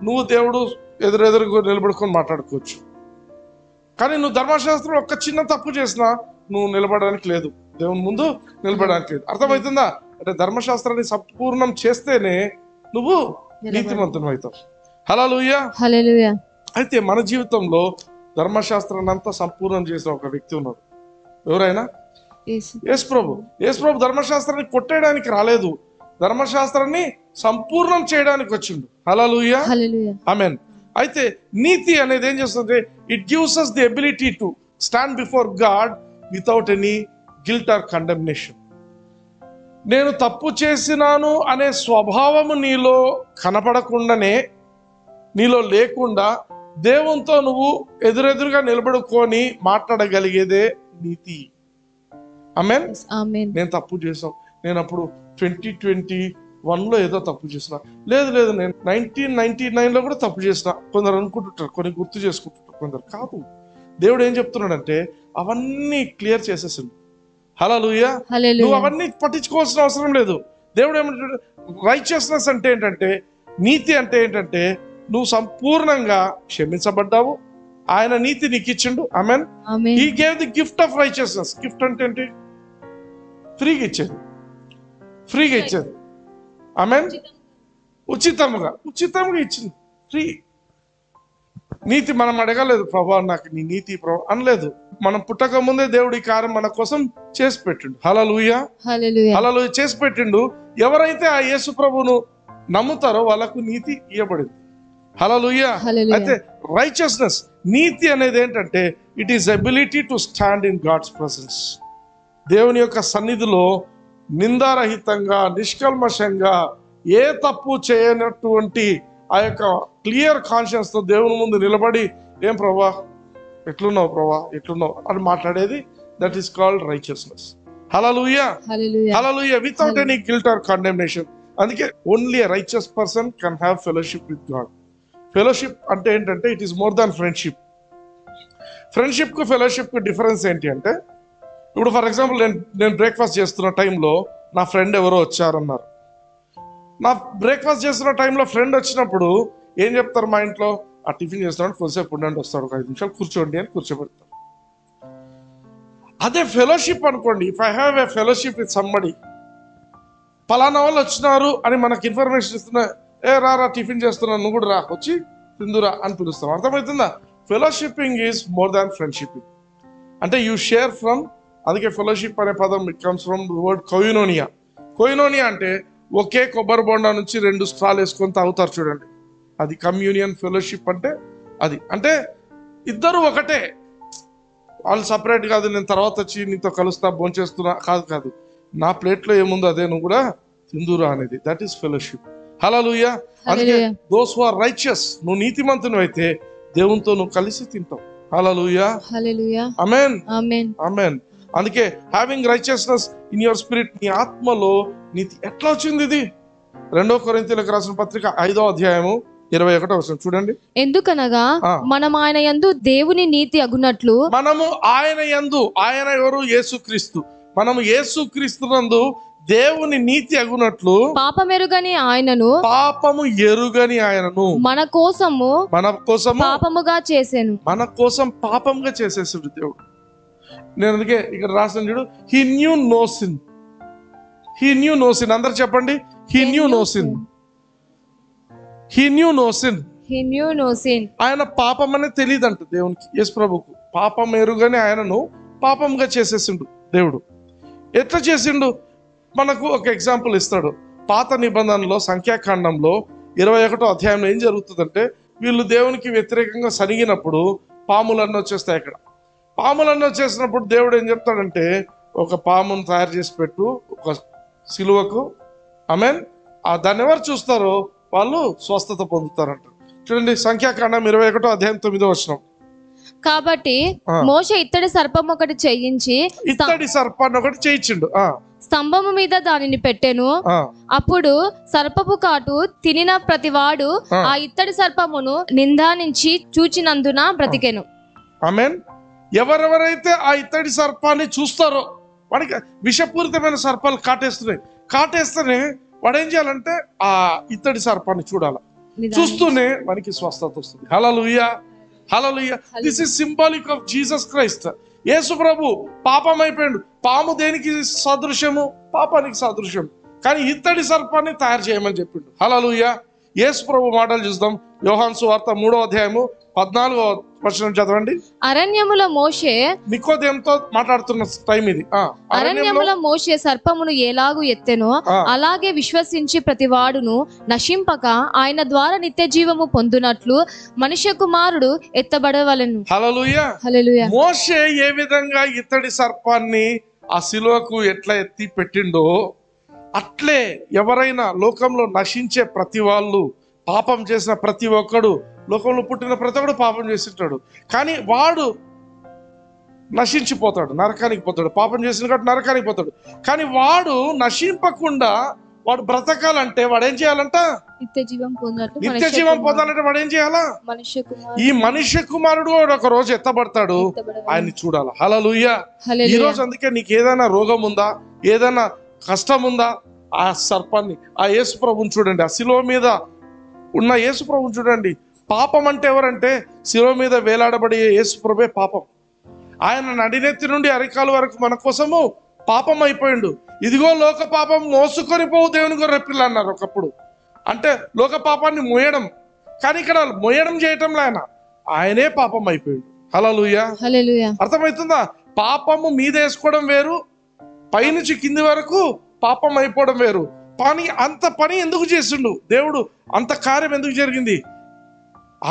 నువ్వు దేవుడు ఎదురెదురు నిలబడుకొని మాట్లాడుకోవచ్చు. కానీ నువ్వు ధర్మశాస్త్రం ఒక్క చిన్న తప్పు చేసినా నువ్వు నిలబడడానికి లేదు, దేవుని ముందు నిలబడడానికి లేదు. అర్థమవుతుందా? అంటే ధర్మశాస్త్రాన్ని సంపూర్ణం చేస్తేనే నువ్వు నీతిమంతుడు అవుతావు. హల్లెలూయా. అయితే మన జీవితంలో ధర్మశాస్త్రాన్ని అంతా సంపూర్ణం చేసిన ఒక వ్యక్తి ఉన్నాడు. ఎవరైనా? యేసు ప్రభు. యేసు ప్రభు ధర్మశాస్త్రాన్ని కొట్టేయడానికి రాలేదు, ధర్మశాస్త్రాన్ని సంపూర్ణం చేయడానికి వచ్చిండు. హల్లెలూయా. ఆమేన్. అయితే నీతి అనేది ఏం చేస్తుంది? It gives us the ability to stand before God without any guilt or condemnation. నేను తప్పు చేసినాను అనే స్వభావము నీలో కనపడకుండానే, నీలో లేకుండా దేవునితో నువ్వు ఎదురెదురుగా నిలబడుకొని మాట్లాడగలిగేదే నీతి. ఆమేన్. నేను తప్పు చేసాం, నేను అప్పుడు 2021లో ఏదో తప్పు చేసిన, లేదు నేను 1999లో కూడా తప్పు చేసిన. కొందరు అనుకుంటుంటారు, కొన్ని గుర్తు చేసుకుంటుంటారు, కొందరు కాదు. దేవుడు ఏం చెప్తున్నాడంటే అవన్నీ క్లియర్ చేసేసింది. హల్లెలూయా. నువ్వు అవన్నీ పట్టించుకోవాల్సిన అవసరం లేదు. దేవుడు ఏమంటాడు, రైచియస్నెస్ అంటే ఏంటంటే, నీతి అంటే ఏంటంటే, నువ్వు సంపూర్ణంగా క్షమించబడ్డావు, ఆయన నీతి నీకు ఇచ్చిండు. Amen. He gave the gift of righteousness. Gift అంటే ఏంటి? ఫ్రీగా ఇచ్చేది. ఆమేన్. ఉచితంగా ఇచ్చింది, ఫ్రీ. నీతి మనం అడగలేదు, ప్రభా నాకు నీ నీతి ప్రభా అనలేదు. మనం పుట్టక ముందే దేవుడి కార్యం మన కోసం చేసి పెట్టిండు. హల్లెలూయా. చేసి పెట్టిండు. ఎవరైతే ఆ యేసు ప్రభువును నమ్ముతారో వాళ్ళకు నీతి ఇవ్వబడింది. హల్లెలూయా. అయితే రైచియస్నెస్, నీతి అనేది ఏంటంటే, it is ability to stand in God's presence. దేవుని యొక్క సన్నిధిలో నిందారహితంగా, నిష్కల్మషంగా, ఏ తప్పు చేయనటువంటి ఆ యొక్క క్లియర్ కాన్షియన్స్ తో దేవుని ముందు నిలబడి, ఏం ప్రభా ఎట్లున్నావు అని మాట్లాడేది. That is called righteousness. Hallelujah. Without any guilt or condemnation. అందుకే only a righteous person can have fellowship with God. Fellowship అంటే ఏంటంటే, it is more than friendship. Friendship కు ఫెలోషిప్ కు డిఫరెన్స్ ఏంటి అంటే, ఇప్పుడు ఫర్ ఎగ్జాంపుల్ నేను బ్రేక్ఫాస్ట్ చేస్తున్న టైంలో నా ఫ్రెండ్ ఎవరో వచ్చారన్నారు. నా బ్రేక్ఫాస్ట్ చేస్తున్న టైంలో ఫ్రెండ్ వచ్చినప్పుడు ఏం చెప్తారు మా ఇంట్లో, ఆ టిఫిన్ చేస్తున్నాడు, కొద్దిసేపు ఉండండి, వస్తాడు, ఒక 5 నిమిషాలు కూర్చోండి అని కూర్చోబెడతారు. అదే ఫెలోషిప్ అనుకోండి, if I have a fellowship with somebody, పలానా వాళ్ళు వచ్చినారు అని మనకు ఇన్ఫర్మేషన్ ఇస్తున్నా, రా టిఫిన్ చేస్తున్నా, నువ్వు కూడా రా, వచ్చి తిందురా అని పిలుస్తాం. అర్థమవుతుందా? ఫెలోషిప్పింగ్ ఈజ్ మోర్ దాన్ ఫ్రెండ్షిప్పింగ్. అంటే యూ షేర్ ఫ్రమ్, అందుకే ఫెలోషిప్ అనే పదం it comes from the word koinonia. Koinonia అంటే ఒకే కొబ్బరి బొండా నుంచి 2 స్ట్రాలు వేసుకొని తాగుతారు చూడండి, అది కమ్యూనియన్. ఫెలోషిప్ అంటే అది, అంటే ఇద్దరు ఒకటే, వాళ్ళు సపరేట్ కాదు, నేను తర్వాత వచ్చి నీతో కలుస్తా, భోంచేస్తున్నా, కాదు, నా ప్లేట్లో ఏముందో అదే నువ్వు కూడా తిందురా అనేది. That is fellowship. హల్లెలూయా. అందుకే దోస్ హు ఆర్ రైచియస్, నువ్వు నీతిమంతుని అయితే దేవునితో నువ్వు కలిసి తింటావు. హల్లెలూయా. ఆమేన్. అందుకే having righteousness in your spirit, నీ ఆత్మలో నీతి ఎట్లా వచ్చింది? ఇది 2 కొరింథీయులకు రాసిన పత్రిక 5వ అధ్యాయము 21వ వచనం చూడండి. ఎందుకనగా మనం ఆయన యందు దేవుని నీతి అగునట్లు, మనము ఆయన యందు, ఆయన ఎవరు? యేసుక్రీస్తు. మనము యేసుక్రీస్తునందు దేవుని నీతి అగునట్లు, పాపము ఎరుగని ఆయనను మన కోసము పాపముగా చేసెను. మన కోసం పాపముగా చేసేసాడు దేవుడు. నేను అందుకే ఇక్కడ రాసిన చూడు, హీ న్యూ నో సిన్. అందరు చెప్పండి, హీ న్యూ నో సిన్. ఆయన పాపం అనేది తెలియదంట దేవునికి, యేసు ప్రభుకు. పాపం ఎరుగని ఆయనను పాపంగా చేసేసిండు దేవుడు. ఎట్లా చేసిండు? మనకు ఒక ఎగ్జాంపుల్ ఇస్తాడు. పాత నిబంధనలో సంఖ్యాకాండంలో 21వ అధ్యాయంలో ఏం జరుగుతుందంటే, వీళ్ళు దేవునికి వ్యతిరేకంగా సనిగినప్పుడు పాములన్నీ వచ్చేస్తాయి. అక్కడ పాములన్నీ వచ్చేసినప్పుడు దేవుడు ఏం చెప్తాడంటే, ఒక పామును తయారు చేసి పెట్టు ఒక సిలువకు. ఆమేన్. దాన్ని ఎవరు చూస్తారో వాళ్ళు స్వస్థత పొందుతారంట. చూడండి, సంఖ్యాకాండం 21వ అధ్యాయం 9వ వచనం. కాబట్టి మోషే ఇత్తడి సర్పం ఒకటి చేయించిండు, స్తంభము మీద దానిని పెట్టెను. అప్పుడు సర్పపు కాటు తినిన ప్రతివాడు ఆ ఇత్తడి సర్పమును నిందానించి చూచినందున బ్రతికెను. ఆమేన్. ఎవరెవరైతే ఆ ఇత్తడి సర్పాన్ని చూస్తారో, వాడికి విషపూరితమైన సర్పాలు కాటేస్తేనే వాడు ఏం చేయాలంటే ఆ ఇత్తడి సర్పాన్ని చూడాలి. చూస్తూనే మనకి స్వస్థత వస్తుంది. Hallelujah. This is symbolic of Jesus Christ. Yesu ప్రభు పాపం అయిపోయాడు. పాము దేనికి సదృశ్యము? పాపానికి సదృశ్యం. కానీ ఇత్తడి సర్పాన్ని తయారు చేయమని చెప్పిండు. హల్లెలూయా. యేసు ప్రభు మాటలు చూద్దాం. యోహాను సువార్త 3వ అధ్యాయము 14వ వచనం చదవండి. అరణ్యములో మోషే నికోదేముతో మాట్లాడుతున్న టైం ఇది. అరణ్యములో మోషే సర్పమును ఎలాగు ఎత్తెనో అలాగే విశ్వసించి ప్రతివాడును నశింపక ఆయన ద్వారా నిత్య జీవము పొందునట్లు మనుష్య కుమారుడు ఎత్తబడవలెను. హల్లెలూయా. మోషే ఏ విధంగా ఇత్తడి సర్పాన్ని ఆ శిలువకు ఎట్లా ఎత్తి పెట్టిండో అట్లే ఎవరైనా లోకంలో నశించే ప్రతి వాళ్ళు, పాపం చేసిన ప్రతి ఒక్కడు, లోకంలో పుట్టిన ప్రతి ఒక్కడు పాపం చేసింటాడు, కానీ వాడు నశించిపోతాడు, నరకానికి పోతాడు. పాపం చేసిన కాబట్టి నరకానికి పోతాడు. కానీ వాడు నశింపకుండా వాడు బ్రతకాలంటే వాడు ఏం చేయాలంట? నిత్య జీవం పొందాలంటే నిత్య జీవం పొందాలంటే వాడు ఏం చేయాలా? ఈ మనుష్య కుమారుడు ఒక రోజు ఎత్తబడతాడు, ఆయన్ని చూడాలి. హల్లెలూయా. ఈ రోజు అందుకే నీకు ఏదైనా రోగం ఉందా, ఏదైనా కష్టం ఉందా, ఆ సర్పాన్ని, ఆ యేసు ప్రభువుని చూడండి. ఆ శిలువ మీద ఉన్న యేసు ప్రభువుని చూడండి. పాపం అంటే ఎవరంటే శిలువ మీద వేలాడబడే యేసు ప్రభువే పాపం. ఆయన నడినెత్తి నుండి అరికాల వరకు మన కోసము పాపం అయిపోయిండు. ఇదిగో లోక పాపం మోసుకొని పోవు దేవుని గొర్రెపిల్ల అన్నారు ఒకప్పుడు. అంటే లోక పాపాన్ని మోయడం, కానీ ఇక్కడ మోయడం చేయటంలో ఆయనే పాపం అయిపోయిండు. హల్లెలూయా. అర్థమవుతుందా? పాపము మీద వేసుకోవడం వేరు, పైనుంచి కింది వరకు పాపం అయిపోవడం వేరు. పని అంత పని ఎందుకు చేసిండు దేవుడు? అంత కార్యం ఎందుకు జరిగింది?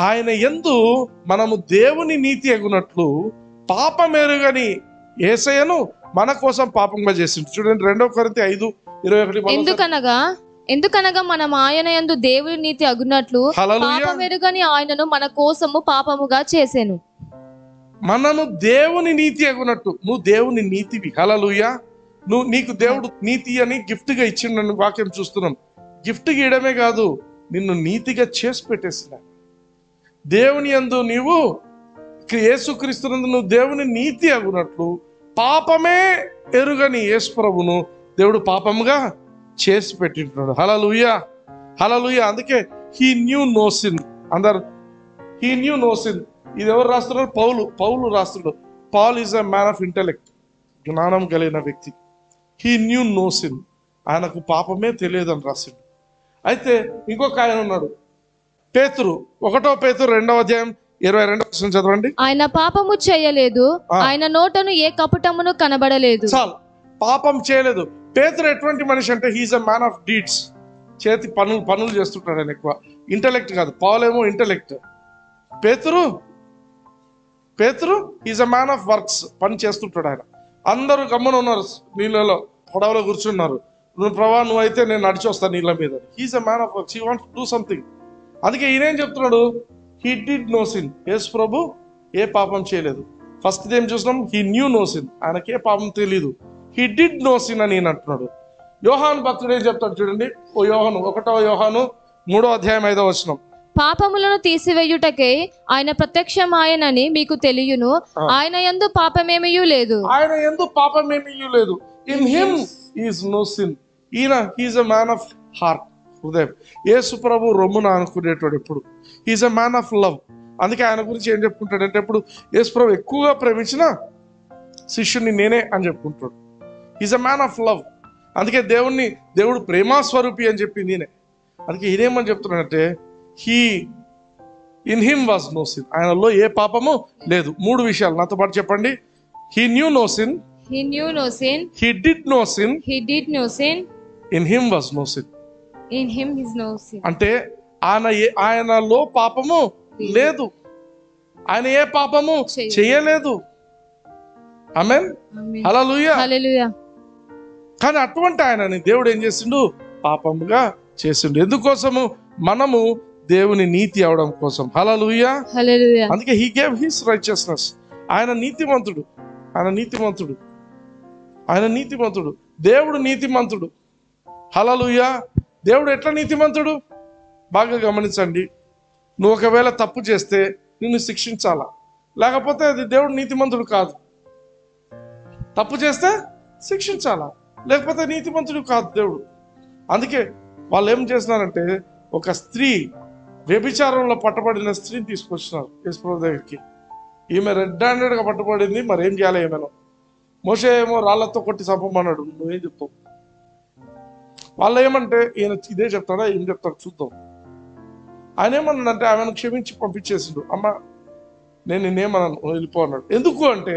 ఆయన యందు మనము దేవుని నీతి ఎగునట్లు పాపం ఎరుగని యేసయ్యను మన కోసం పాపంగా చేసిండు. చూడండి 2 కొరింథీ 5:21. ఎందుకనగా మనం ఆయన యందు దేవుని నీతి అగునట్లు పాపం ఎరుగని ఆయనను మన కోసము పాపముగా చేసెను. మనము దేవుని నీతి ఎగునట్టు, నువ్వు దేవుని నీతివి. హల్లెలూయా. నీకు దేవుడు నీతి అని గిఫ్ట్ గా ఇచ్చిండని వాక్యం చూస్తున్నాం. గిఫ్ట్ గీయడమే కాదు, నిన్ను నీతిగా చేసి పెట్టేసిన దేవుని యందు నీవు యేసుక్రీస్తునందు నువ్వు దేవుని నీతి అగునట్లు పాపమే ఎరుగని యేసు ప్రభును దేవుడు పాపముగా చేసి పెట్టింటున్నాడు. హల్లెలూయా. హల్లెలూయా. అందుకే he knew no sin. He knew no sin. ఇది ఎవరు రాస్తున్నారు? పౌలు రాస్తున్నాడు. Paul is a man of intellect, జ్ఞానం కలిగిన వ్యక్తి. He knew no sin. ఆయనకు పాపమే తెలియదని రాసిండు. అయితే ఇంకొక ఆయన ఉన్నాడు, పేతురు. 1 పేతురు 2:22 చదవండి. ఆయన పాపము చేయలేదు, ఆయన నోటను ఏ కపటమును కనబడలేదు. చాలు, పాపం చేయలేదు. పేతురు ఎటువంటి మనిషి అంటే he is a man of deeds. చేతి పనులు చేస్తుంటాడు ఆయన. ఎక్కువ ఇంటెలెక్ట్ కాదు. పౌలు ఏమో ఇంటెలెక్ట్. పేతురు is a man of works. పని చేస్తుంటాడు ఆయన. అందరూ గమ్మున ఉన్నారు, నీళ్ళలో పడవలో కూర్చున్నారు. ప్రభా నువ్వైతే నేను నడిచి వస్తాను నీళ్ళ మీద. He's a man of works. He wants to do something. అందుకే ఈయనేం చెప్తున్నాడు? He did no sin. Yesu ప్రభు ఏ పాపం చేయలేదు. ఫస్ట్ ఏం చూసినాం? He knew no sin. ఆయనకే పాపం తెలియదు. హీ డిడ్ నో సిన్ అని ఈయన అంటున్నాడు. యోహాను భక్తుడు ఏం చెప్తాడు చూడండి. 1 యోహాను 3:5 పాపములను తీసివేయుటకై ఆయన ప్రత్యక్షమాయనని మీకు తెలియను, ఆయన యందు పాపమేమీ లేదు. ఆయన యందు పాపమేమీ లేదు. In him is no sin. ఈయన he's a man of heart, హృదయం. యేసు ప్రభు రొమ్మున అనుకునేటోడు ఎప్పుడు. He's a man of love. అందుకే ఆయన గురించి ఏం చెప్పుకుంటాడంటే, ఎప్పుడు యేసు ప్రభు ఎక్కువగా ప్రేమించిన శిష్యుని నేనే అని చెప్పుకుంటాడు. He's a man of love. అందుకే దేవుడు ప్రేమాస్వరూపి అని చెప్పి నేనే. అందుకే ఈయనేమని చెప్తున్నాడంటే, in him was no sin. ఆయనలో ఏ పాపము లేదు. 3 విషయాలు నాతో పాటు చెప్పండి. He knew no sin. He knew no sin. He did no sin. He did no sin. In him was no sin. In him is no sin. అంటే ఆయనలో పాపము లేదు. ఆయన ఏ పాపము చేయలేదు. ఆమేన్. హల్లెలూయా. హల్లెలూయా. కానీ అటువంటి ఆయనని దేవుడు ఏం చేసిండు? పాపముగా చేసిండు. ఎందుకోసము? మనము దేవుని నీతి అవడం కోసం. హల్లెలూయా. హల్లెలూయా. అందుకే he gave his righteousness. ఆయన నీతిమంతుడు. దేవుడు నీతిమంతుడు. హల్లెలూయా. దేవుడు ఎట్లా నీతిమంతుడు? బాగా గమనించండి. నువ్వు ఒకవేళ తప్పు చేస్తే నిన్ను శిక్షించాలా, లేకపోతే అది దేవుడు నీతిమంతుడు కాదు. తప్పు చేస్తే శిక్షించాలా, లేకపోతే నీతిమంతుడు కాదు దేవుడు. అందుకే వాళ్ళు ఏం చేస్తున్నారంటే, ఒక స్త్రీ వ్యభిచారంలో పట్టబడిన స్త్రీని తీసుకొచ్చినారు యేసుప్రభు దగ్గరికి. ఈమె రెడ్ హ్యాండెడ్గా పట్టుబడింది. మరి ఏం చేయాలి ఏమైనా? మోషే ఏమో రాళ్లతో కొట్టి చంపమన్నాడు. నువ్వేం చెప్తావు? వాళ్ళు ఏమంటే, ఈయన ఇదే చెప్తాడా ఏం చెప్తాడు చూద్దాం. ఆయన ఏమన్నాడంటే ఆమెను క్షమించి పంపించేసిండు. అమ్మ నేను నిన్నేమన్నాను, వెళ్ళిపో అన్నాడు. ఎందుకు అంటే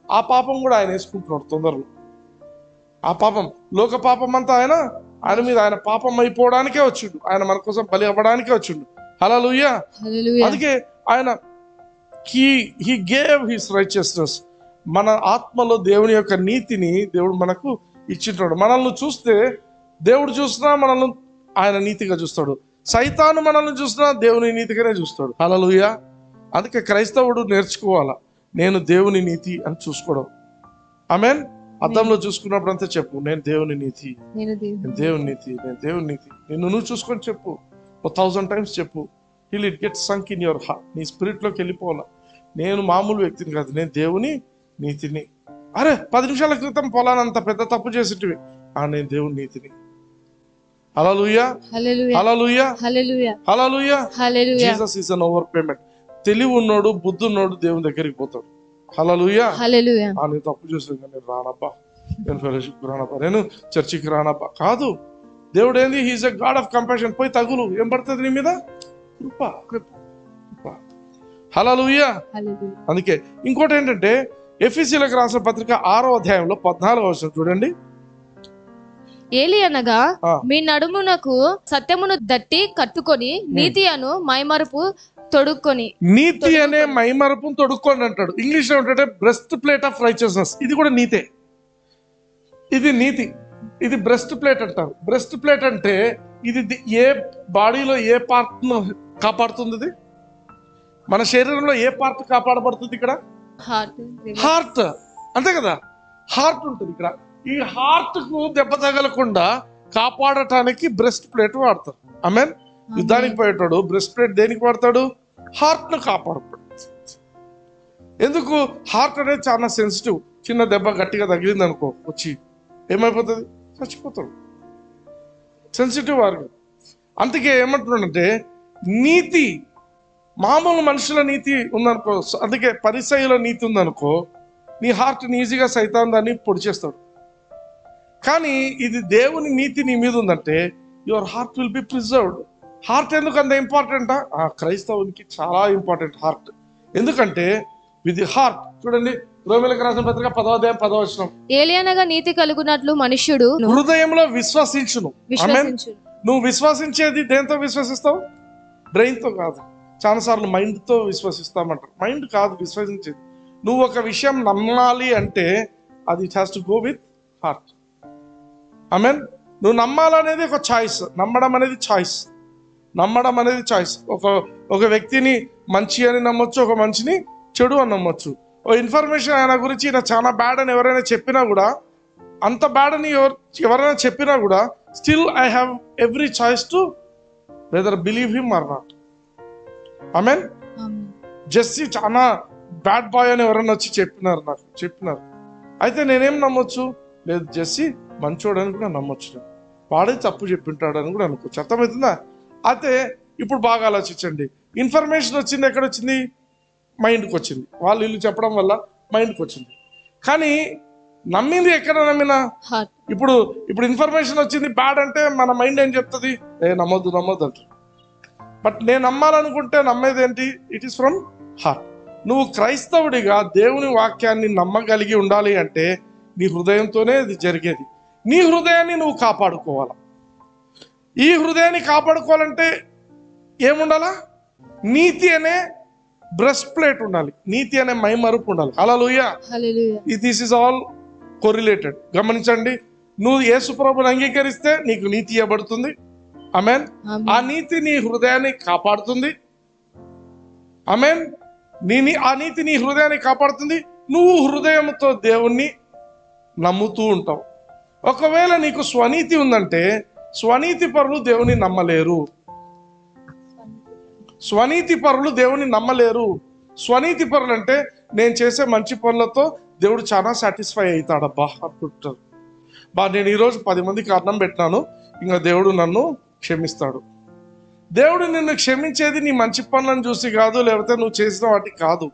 ఆ పాపం కూడా ఆయన వేసుకుంటున్నాడు తొందరలో. ఆ పాపం, లోక పాపం అంతా ఆయన మీద, ఆయన పాపం అయిపోవడానికే వచ్చిండు. ఆయన మన కోసం బలి అవ్వడానికే వచ్చిండు. హల్లెలూయా. అందుకే ఆయన he gave his righteousness. మన ఆత్మలో దేవుని యొక్క నీతిని దేవుడు మనకు ఇచ్చింటాడు. మనల్ని చూస్తే దేవుడు చూసినా మనల్ని ఆయన నీతిగా చూస్తాడు. సైతాను మనల్ని చూసినా దేవుని నీతిగానే చూస్తాడు. హల్లెలూయా. అందుకే క్రైస్తవుడు నేర్చుకోవాలా, నేను దేవుని నీతి అని చూసుకోవడం. ఆమేన్. అద్దంలో చూసుకున్నప్పుడు అంతా చెప్పు, నేను దేవుని నీతి, నేను దేవుని నీతి, నేను దేవుని నీతి. నిన్ను నువ్వు చూసుకొని చెప్పు, 1000 times చెప్పు. Hill it get sunk in your heart. నీ స్పిరిట్లోకి వెళ్ళిపోవాలా, నేను మామూలు వ్యక్తిని కాదు, నేను దేవుని నీతిని. అరే 10 నిమిషాల క్రితం పొలానంత పెద్ద తప్పు చేసేటివి, నేను దేవుని నీతిని. హల్లెలూయా, హల్లెలూయా, హల్లెలూయా, హల్లెలూయా. Jesus is an over payment. తెలివి ఉన్నోడు, బుద్ధి ఉన్నోడు దేవుని దగ్గరికి పోతాడు. హల్లెలూయా, హల్లెలూయా. నేను తప్పు చేసాను, నేను రానబ్బా, నేను ఫెలోషిప్కి రానబ్బా, నేను చర్చికి రానబ్బా కాదు. దేవుడు ఏంది, he is a God of compassion. పోయి తగులు, ఏం పడుతుంది నీ మీద? కృప, కృప. హల్లెలూయా. అందుకే ఇంకోటి ఏంటంటే ఎఫెసీయులకు రాసిన పత్రిక 6వ అధ్యాయంలో 14వ వచనం చూడండి. ఏలి అనగా మీ నడుమునకు సత్యమును దట్టి కట్టుకొని నీతి అను మైమరుపు తొడుక్కొని. నీతి అనే మైమరుపు తొడుక్కొని అంటాడు. ఇంగ్లీష్ లో ఏంటంటే బ్రెస్ట్ ప్లేట్ ఆఫ్ రైచియస్నెస్. ఇది కూడా నీతే, ఇది నీతి, ఇది బ్రెస్ట్ ప్లేట్ అంటారు. బ్రెస్ట్ ప్లేట్ అంటే ఇది ఏ బాడీలో ఏ పార్ట్ ను కాపాడుతుంది? ఇది మన శరీరంలో ఏ పార్ట్ కాపాడబడుతుంది? ఇక్కడ హార్ట్, అంతే కదా. హార్ట్ ఉంటుంది ఇక్కడ. ఈ హార్ట్ కు దెబ్బ తగలకుండా కాపాడటానికి బ్రెస్ట్ ప్లేట్ వాడతారు. ఆమేన్. యుద్ధానికి పోయేటాడు బ్రెస్ట్ ప్లేట్ దేనికి వాడతాడు? హార్ట్ ను కాపాడతాడు. ఎందుకు? హార్ట్ అనేది చాలా సెన్సిటివ్. చిన్న దెబ్బ గట్టిగా తగిలింది అనుకో, వచ్చి ఏమైపోతుంది? చచ్చిపోతాడు. Sensitive organ. అందుకే ఏమంటున్నాడంటే నీతి, మామూలు మనుషుల నీతి ఉందనుకో, అందుకే పరిసయ్యుల నీతి ఉందనుకో, నీ హార్ట్ని ఈజీగా సైతాన్ దాన్ని పొడి చేస్తాడు. కానీ ఇది దేవుని నీతి నీ మీద ఉందంటే your heart will be preserved. Heart ఎందుకు అంత ఇంపార్టెంటా? క్రైస్తవునికి చాలా ఇంపార్టెంట్ హార్ట్. ఎందుకంటే విత్ ది హార్ట్, చూడండి రోమీయులకు రాసిన పత్రిక 10వ అధ్యాయం 10వ వచనం. ఏలియనగా నీతి కలుగునట్లు మనుష్యుడు హృదయంలో విశ్వసించును. నువ్వు విశ్వసించేది దేంతో విశ్వసిస్తావు? బ్రెయిన్ తో కాదు. చాలాసార్లు మైండ్ తో విశ్వసిస్తామంటారు. మైండ్ కాదు విశ్వసించేది. నువ్వు ఒక విషయం నమ్మాలి అంటే అది it has to go with heart. ఆమేన్. నువ్వు నమ్మాలనేది ఒక చాయిస్. నమ్మడం అనేది చాయిస్. నమ్మడం అనేది చాయిస్. ఒక వ్యక్తిని మంచి అని నమ్మొచ్చు, ఒక మనిషిని చెడు అని నమ్మొచ్చు. ఓ ఇన్ఫర్మేషన్ ఆయన గురించి ఈయన చాలా బ్యాడ్ అని ఎవరైనా చెప్పినా కూడా, అంత బ్యాడ్ అని ఎవరైనా చెప్పినా కూడా, still I have every choice to whether believe him or not. Amen. Jessie చాలా బ్యాడ్ బాయ్ అని ఎవరైనా వచ్చి చెప్పినారు, అయితే నేనేం నమ్మొచ్చు? లేదు, జెస్సీ మంచోడని కూడా నమ్మొచ్చు. వాడే తప్పు చెప్పింటాడు అని కూడా అనుకోవచ్చు. అర్థమవుతుందా? అయితే ఇప్పుడు బాగా ఆలోచించండి. ఇన్ఫర్మేషన్ వచ్చింది, ఎక్కడ వచ్చింది? మైండ్కి వచ్చింది. వాళ్ళు ఇల్లు చెప్పడం వల్ల మైండ్కి వచ్చింది. కానీ నమ్మింది ఎక్కడ? నమ్మినా ఇప్పుడు ఇన్ఫర్మేషన్ వచ్చింది బ్యాడ్ అంటే మన మైండ్ ఏం చెప్తుంది? నమ్మొద్దు అంటారు. బట్ నేను నమ్మాలనుకుంటే నమ్మేది ఏంటి? It is from heart. నువ్వు క్రైస్తవుడిగా దేవుని వాక్యాన్ని నమ్మగలిగి ఉండాలి అంటే నీ హృదయంతోనే ఇది జరిగేది. నీ హృదయాన్ని నువ్వు కాపాడుకోవాలా. ఈ హృదయాన్ని కాపాడుకోవాలంటే ఏముండాలా? నీతి అనే బ్రెస్ట్ ప్లేట్ ఉండాలి, నీతి అనే మైమరుపు ఉండాలి. హల్లెలూయా. This is all correlated. గమనించండి, నువ్వు యేసు ప్రభువుని అంగీకరిస్తే నీకు నీతి ఇవ్వబడుతుంది. ఆమేన్. ఆ నీతి నీ హృదయాన్ని కాపాడుతుంది. ఆమేన్. ఆ నీతి నీ హృదయాన్ని కాపాడుతుంది. నువ్వు హృదయంతో దేవుణ్ణి నమ్ముతూ ఉంటావు. ఒకవేళ నీకు స్వనీతి ఉందంటే స్వనీతి పరులు దేవుని నమ్మలేరు. స్వనీతి పరులు దేవుని నమ్మలేరు. స్వనీతి పరులు అంటే నేను చేసే మంచి పనులతో దేవుడు చాలా సాటిస్ఫై అవుతాడబ్బా అనుకుంటారు. నేను ఈరోజు 10 మందికి అన్నం పెట్టినాను, ఇంకా దేవుడు నన్ను క్షమిస్తాడు. దేవుడు నిన్ను క్షమించేది నీ మంచి పనులను చూసి కాదు, లేకపోతే నువ్వు చేసిన వాటికి కాదు.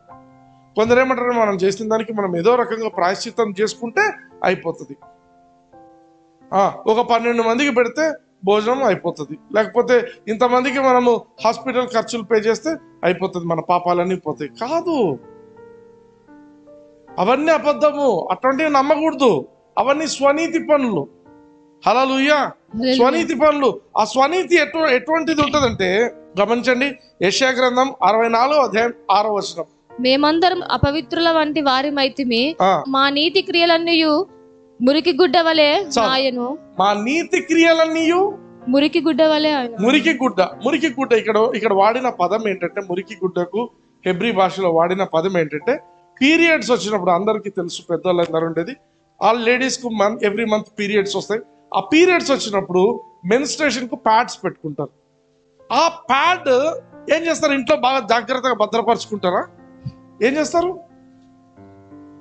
కొందరు ఏమంటారు, మనం చేసిన దానికి మనం ఏదో రకంగా ప్రాయశ్చిత్తం చేసుకుంటే అయిపోతుంది. ఒక 12 మందికి పెడితే భోజనం అయిపోతుంది, లేకపోతే ఇంతమందికి మనము హాస్పిటల్ ఖర్చులు పే చేస్తే అయిపోతుంది, మన పాపాలన్నీ పోతాయి. కాదు, అవన్నీ అబద్ధము. అటువంటివి నమ్మకూడదు. అవన్నీ స్వనీతి పనులు. హల్లెలూయా. స్వనీతి పనులు. ఆ స్వనీతి ఎటువంటిది ఉంటుందంటే గమనించండి, యెషయా గ్రంథం 64వ అధ్యాయం 6వ వచనం. మేమందరం అపవిత్రుల వంటి వారిమైతిమి, ఆ, మా నీతి క్రియలన్నీ మురికి గుడ్డ వలె ఆయను. మా నీతి క్రియలన్నీ మురికి గుడ్డ వలె ఆయన. మురికి గుడ్డ. మురికి గుడ్డ ఇక్కడ వాడిన పదం ఏంటంటే, మురికి గుడ్డకు హెబ్రీ భాషలో వాడిన పదం ఏంటంటే, పీరియడ్స్ వచ్చినప్పుడు అందరికీ తెలుసు, పెద్దవాళ్ళందరూ ఉండేది, ఆల్ లేడీస్ కు ఎవ్రీ మంత్ పీరియడ్స్ వస్తాయి. ఆ పీరియడ్స్ వచ్చినప్పుడు మెన్స్ట్రేషన్ కు ప్యాడ్స్ పెట్టుకుంటారు. ఆ ప్యాడ్ ఏం చేస్తారు, ఇంట్లో బాగా జాగ్రత్తగా భద్రపరుచుకుంటారా? ఏం చేస్తారు?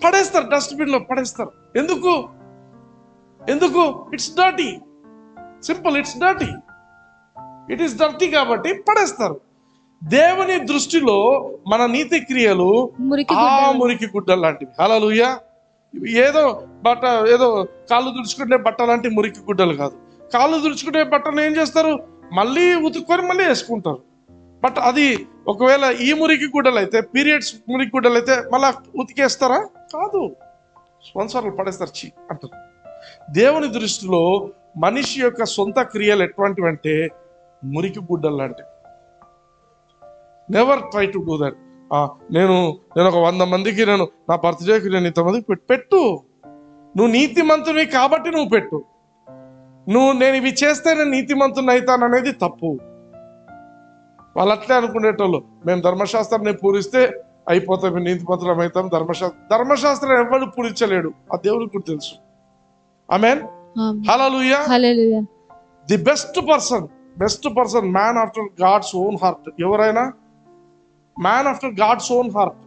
పడేస్తారు, డస్ట్బిన్ లో పడేస్తారు. ఎందుకు? It's dirty. Simple, it's dirty. It is dirty కాబట్టి పడేస్తారు. దేవుని దృష్టిలో మన నీతి క్రియలు మురికి గుడ్డ లాంటివి. హల్లెలూయా. ఏదో కాళ్ళు తుడుచుకునే బట్ట లాంటి మురికి గుడ్డలు కాదు. కాళ్ళు తుడుచుకునే బట్టలు ఏం చేస్తారు, మళ్ళీ ఉతుక్కొని మళ్ళీ వేసుకుంటారు. బట్ అది ఒకవేళ ఈ మురికి గుడ్డలు అయితే, పీరియడ్స్ మురికి గుడ్డలు అయితే మళ్ళా ఉతికేస్తారా? కాదు, స్పాన్సర్లు పడేస్తారు, చీ అంటారు. దేవుని దృష్టిలో మనిషి యొక్క సొంత క్రియలు ఎటువంటివి అంటే మురికి గుడ్డలు లాంటివి. Never try to do that. నేను ఒక 100 మందికి నా బర్త్డేకి నేను ఇంతమందికి పెట్టు. నువ్వు నీతిమంతుని కాబట్టి నువ్వు పెట్టు. నేను ఇవి చేస్తే నేను నీతిమంతుని అవుతాననేది తప్పు. వాళ్ళు అట్లే అనుకునేటోళ్ళు, మేము ధర్మశాస్త్రాన్ని పూరిస్తే అయిపోతాం, మేము నీతిమంతులం అవుతాం. ధర్మశాస్త్రం ఎవరు పూరించలేడు, ఆ దేవుడికి కూడా తెలుసు. ఆమేన్. హల్లెలూయా. The best person man after God's own heart. ఎవరైనా man after God's own heart,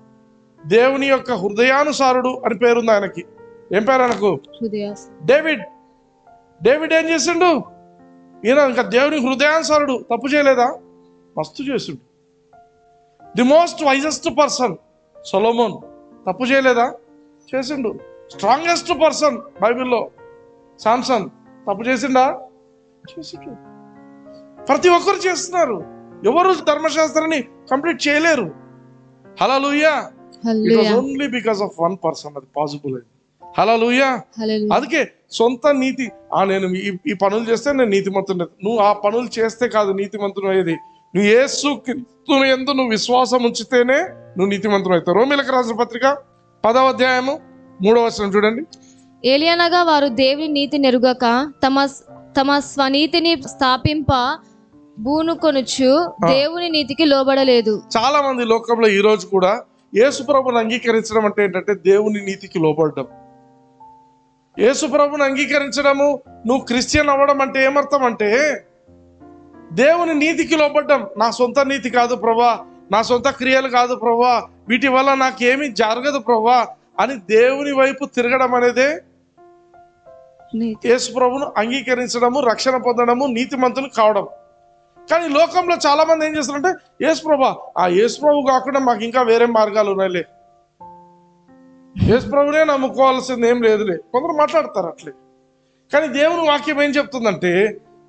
దేవుని యొక్క హృదయానుసారుడు అని పేరుంది ఆయనకి. ఏం పేరు ఆయనకు? డేవిడ్ ఏం చేసిండు? ఈయన ఇంకా దేవుని హృదయానుసారుడు. తప్పు చేయలేదా? మస్తు చేసిండు. The most wisest person Solomon. తప్పు చేయలేదా? చేసిండు. స్ట్రాంగెస్ట్ పర్సన్ బైబిల్లో సామ్సన్. తప్పు చేసిండా? చేసిండు. ప్రతి ఒక్కరు చేస్తున్నారు. ఎవరు ధర్మశాస్త్రాన్ని కంప్లీట్ చేయలేరు. హల్లెలూయా. It was only because of one person అది పాసిబుల్ అయింది. హల్లెలూయా. అందుకే సొంత నీతి, నేను ఈ పనులు చేస్తే నేను నీతిమంతుడు. నువ్వు ఆ పనులు చేస్తే కాదు నీతిమంతుడు అయ్యేది. నువ్వు యేసుక్రీస్తు యందు నువ్వు విశ్వాసం ఉంచితేనే నువ్వు నీతిమంతుడు అవుతావు. రోమీయులకు రాసిన పత్రిక 10వ అధ్యాయము 3వ వచనం చూడండి. ఏలియనగా వారు దేవుని నీతి నెరుగక తమ స్వనీతిని స్థాపింప బూనుకొనుచు దేవుని నీతికి లోబడలేదు. చాలా మంది లోకంలో ఈ రోజు కూడా యేసు ప్రభువుని అంగీకరించడం అంటే ఏంటంటే దేవుని నీతికి లోబడడం. యేసు ప్రభువుని అంగీకరించడము, నువ్వు క్రిస్టియన్ అవ్వడం అంటే ఏమర్థం అంటే దేవుని నీతికి లోబడ్డం. నా సొంత నీతి కాదు ప్రభా, నా సొంత క్రియలు కాదు ప్రభా, వీటి వల్ల నాకేమీ జరగదు ప్రభా అని దేవుని వైపు తిరగడం అనేదే యేసు ప్రభువును అంగీకరించడము, రక్షణ పొందడము, నీతిమంతులు కావడం. కానీ లోకంలో చాలా మంది ఏం చేస్తారంటే, యేసు ప్రభు కాకుండా మాకు ఇంకా వేరే మార్గాలు ఉన్నాయిలే, యేసు ప్రభునే నమ్ముకోవాల్సింది ఏం లేదులే, కొందరు మాట్లాడతారు అట్లే. కానీ దేవుని వాక్యం ఏం చెప్తుందంటే,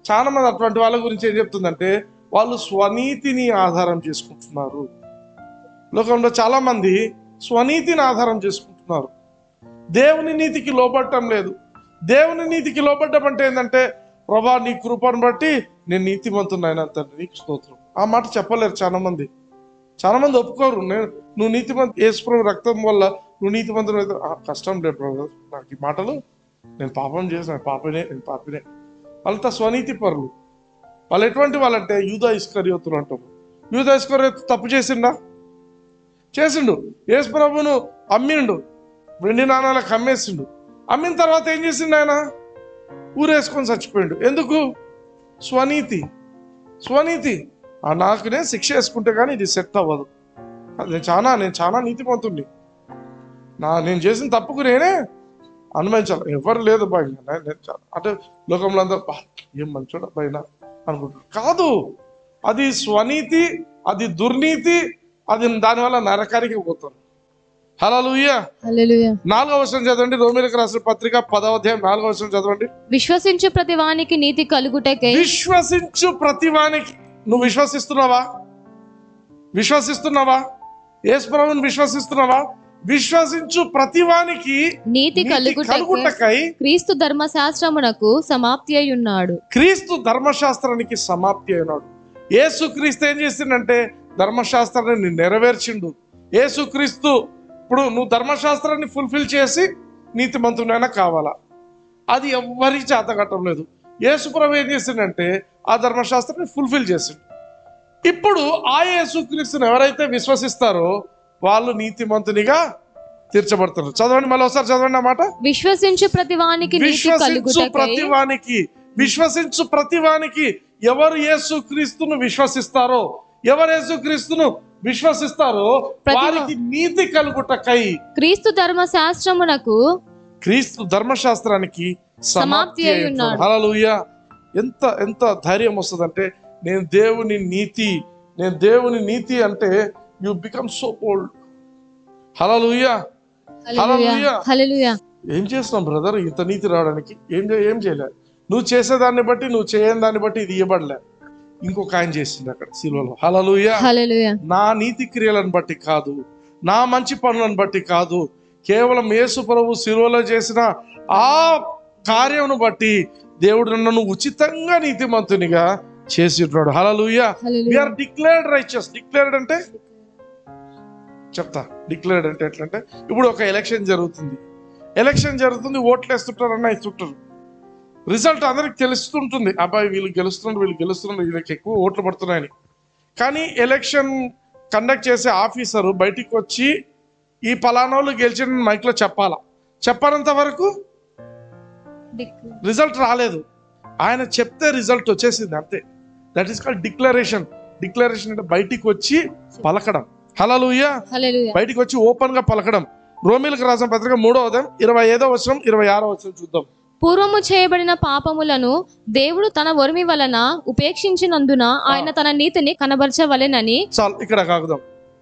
చాలా మంది అటువంటి వాళ్ళ గురించి ఏం చెప్తుందంటే, వాళ్ళు స్వనీతిని ఆధారం చేసుకుంటున్నారు. లోకంలో చాలా మంది స్వనీతిని ఆధారం చేసుకుంటున్నారు, దేవుని నీతికి లోబడటం లేదు. దేవుని నీతికి లోబడ్డం అంటే ఏంటంటే, ప్రభా నీ కృపను బట్టి నేను నీతిమంతున్నా తండ్రి నీకు స్తోత్రం. ఆ మాట చెప్పలేరు చాలా మంది ఒప్పుకోరు. నువ్వు నీతిమంతు, యేసు రక్తం వల్ల నువ్వు నీతిమంతుడు అయితే కష్టం లేదు బ్రదర్, నాకు ఈ మాటలు, నేను పాపం చేసిన నేను పాపినే. వాళ్ళంతా స్వనీతి పరులు. వాళ్ళు ఎటువంటి వాళ్ళంటే యూదా ఇస్కరియోతులు అంటారు. యూదా ఇస్కరియోతు తప్పు చేసిండు. యేసు ప్రభువును అమ్మిండు, వెండి నాణాలకు అమ్మేసిండు. అమ్మిన తర్వాత ఏం చేసిండు ఆయన? ఊరేసుకొని చచ్చిపోయిండు. ఎందుకు? స్వనీతి. నాకునే శిక్ష వేసుకుంటే కానీ ఇది సెట్ అవ్వదు. నేను చాలా నీతిమంతుడిని, నేను చేసిన తప్పుకు నేనే అనుభవించాలి, ఎవరు లేదు బాయ్ అంటే లోకంలో అందరూ ఏం మంచోడు పైన అనుకుంటారు. కాదు, అది స్వనీతి, అది దుర్నీతి, అది దానివల్ల నరకానికి పోతారు. హల్లెలూయా. 4వ వచనం చదవండి. రోమీయులకు రాసిన పత్రిక 10వ అధ్యాయం 4వ వచనం చదవండి. విశ్వసించు ప్రతివానికి నీతి కలుగుటకై. విశ్వసించు ప్రతివానికి. నువ్వు విశ్వసిస్తున్నావా? యేసు ప్రభువుని విశ్వసిస్తున్నావా? విశ్వసించు ప్రతివానికి నీతి కలుగుటకై క్రీస్తు ధర్మశాస్త్రమునకు సమాప్తి అయి ఉన్నాడు. క్రీస్తు ధర్మశాస్త్రానికి సమాప్తి అయినాడు. యేసు క్రీస్తు ఏం చేసిండంటే ధర్మశాస్త్రాన్ని నెరవేర్చిండు. యేసుక్రీస్తు ఇప్పుడు నువ్వు ధర్మశాస్త్రాన్ని ఫుల్ఫిల్ చేసి నీతిమంతుడైనా కావాలా? అది ఎవ్వరికి చేతకట్టం లేదు. యేసుప్రభు ఏం చేసిండంటే ఆ ధర్మశాస్త్రాన్ని ఫుల్ఫిల్ చేసిండు. ఇప్పుడు ఆ యేసుక్రీస్తుని ఎవరైతే విశ్వసిస్తారో వాళ్ళు నీతిమంతునిగా తీర్చబడుతున్నారు. చదవండి, మళ్ళీ ఒకసారి చదవండి ఆ మాట. విశ్వసించు ప్రతివానికి విశ్వసించు ప్రతివానికి ఎవరు యేసుక్రీస్తును విశ్వసిస్తారో, ఎవరు యేసుక్రీస్తును విశ్వసిస్తారో వారికి నీతి కలుగుటకై క్రీస్తు ధర్మశాస్త్రానికి సమాప్తి అయి ఉన్నాడు. హల్లెలూయా. ఎంత ఎంత ధైర్యం వస్తుందంటే నేను దేవుని నీతి అంటే యు బికమ్ సో బోల్డ్. హల్లెలూయా, హల్లెలూయా, హల్లెలూయా. ఏం చేస్తున్నాం బ్రదర్ ఇంత నీతి రావడానికి? ఏం చేయలేదు. నువ్వు చేసేదాన్ని బట్టి, నువ్వు చేయని దాన్ని బట్టి ఇది ఇవ్వబడలే. ఇంకొక ఆయన చేసింది అక్కడ శిలువలో. హల్లెలూయా, హల్లెలూయా. నా నీతి క్రియలను బట్టి కాదు, నా మంచి పనులను బట్టి కాదు, కేవలం యేసు ప్రభు శిలువలో చేసిన ఆ కార్యమును బట్టి దేవుడు నన్ను ఉచితంగా నీతిమంతునిగా చేసి ఉన్నాడు. హల్లెలూయా. We are declared righteous. Declared అంటే చెప్తా. డిక్లేర్డ్ అంటే ఎట్లంటే ఇప్పుడు ఒక ఎలక్షన్ జరుగుతుంది, ఓట్లు వేస్తుంటారన్న ఇస్తుంటారు. రిజల్ట్ అందరికి తెలుస్తుంటుంది, అబ్బాయి వీళ్ళు గెలుస్తున్నారు, వీళ్ళకి ఎక్కువ ఓట్లు పడుతున్నాయని. కానీ ఎలక్షన్ కండక్ట్ చేసే ఆఫీసరు బయటికి వచ్చి ఈ పలానాలు గెలిచిన మైక్లో చెప్పాలంత వరకు రిజల్ట్ రాలేదు. ఆయన చెప్తే రిజల్ట్ వచ్చేసింది అంతే. That is called declaration. Declaration అంటే బయటికి వచ్చి పలకడం. హల్లెలూయా, బయటికి వచ్చి ఓపెన్ గా పలకడం. రోమీయులకు రాసిన పత్రిక 3వ అధ్యాయం 25వ వచనం 26వ వచనం చూద్దాం. పూర్వము చేయబడిన పాపములను దేవుడు తన ఒరిమి వలన ఉపేక్షించినందున ఆయన తన నీతిని కనబరచవలెనని. చాలు, ఇక్కడ కాకుదాం.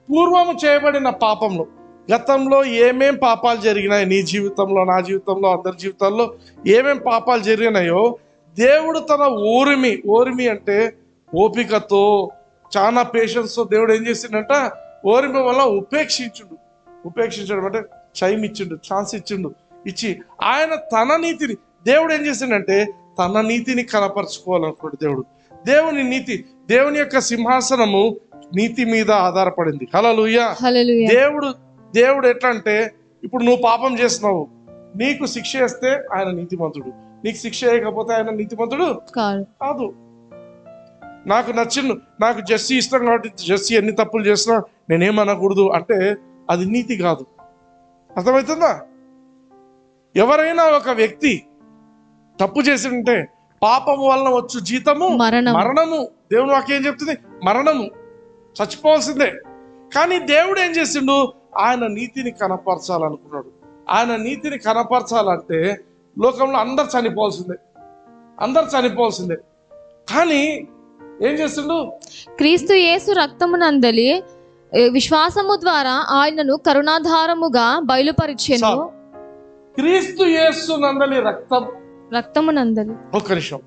పూర్వము చేయబడిన పాపములు, గతంలో ఏమేం పాపాలు జరిగినాయి నీ జీవితంలో, నా జీవితంలో, అందరి జీవితాల్లో ఏమేం పాపాలు జరిగినాయో దేవుడు తన ఓరిమి అంటే ఓపికతో, చాలా పేషెన్స్తో దేవుడు ఏం చేసిండంట, ఓరిమి వల్ల ఉపేక్షించడం అంటే టైం ఇచ్చిండు, ఛాన్స్ ఇచ్చి ఆయన తన నీతిని దేవుడు ఏం చేసిండంటే తన నీతిని కనపరుచుకోవాలనుకున్నాడు. దేవుని నీతి, దేవుని యొక్క సింహాసనము నీతి మీద ఆధారపడింది. హల్లెలూయా. దేవుడు ఎట్లా అంటే ఇప్పుడు నువ్వు పాపం చేస్తున్నావు, నీకు శిక్ష వేస్తే ఆయన నీతిమంతుడు, నీకు శిక్ష వేయకపోతే ఆయన నీతిమంతుడు కాదు. నాకు జెస్సీ ఇష్టం కాబట్టి జెస్సీ ఎన్ని తప్పులు చేసినా నేనేమనకూడదు అంటే అది నీతి కాదు. అర్థమవుతుందా? ఎవరైనా ఒక వ్యక్తి తప్పు చేసింటే పాపము వలన వచ్చు జీతము మరణము. దేవుని వాక్యం ఏం చెప్తుంది? మరణము, చచ్చిపోవాల్సిందే. కానీ దేవుడు ఏం చేసిండు? ఆయన నీతిని కనపరచాలనుకున్నాడు. ఆయన నీతిని కనపరచాలంటే లోకంలో అందరు చనిపోవాల్సిందే. కానీ ఏం చేస్తుండు? క్రీస్తు యేసు రక్తమునందలి విశ్వాసము ద్వారా ఆయనను కరుణాధారముగా బయలుపరిచెను. క్రీస్తు యేసు నందలి రక్తమునందలి. ఒక్క నిమిషం.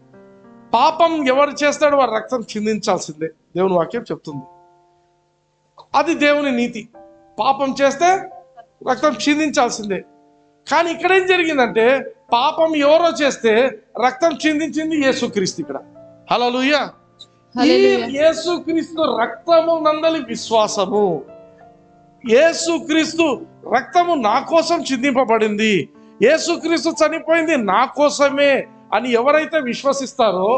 పాపం ఎవరు చేస్తాడో వారు రక్తం చిందించాల్సిందే, దేవుని వాక్యం చెప్తుంది. అది దేవుని నీతి. పాపం చేస్తే రక్తం చిందించాల్సిందే. కానీ ఇక్కడ ఏం జరిగిందంటే పాపం ఎవరో చేస్తే రక్తం చిందించింది యేసుక్రీస్తు. ఇక్కడ హల్లెలూయా. యేసుక్రీస్తు రక్తము నందలి విశ్వాసము, యేసుక్రీస్తు రక్తము నా కోసం చిందింపబడింది, యేసుక్రీస్తు చనిపోయింది నా కోసమే అని ఎవరైతే విశ్వసిస్తారో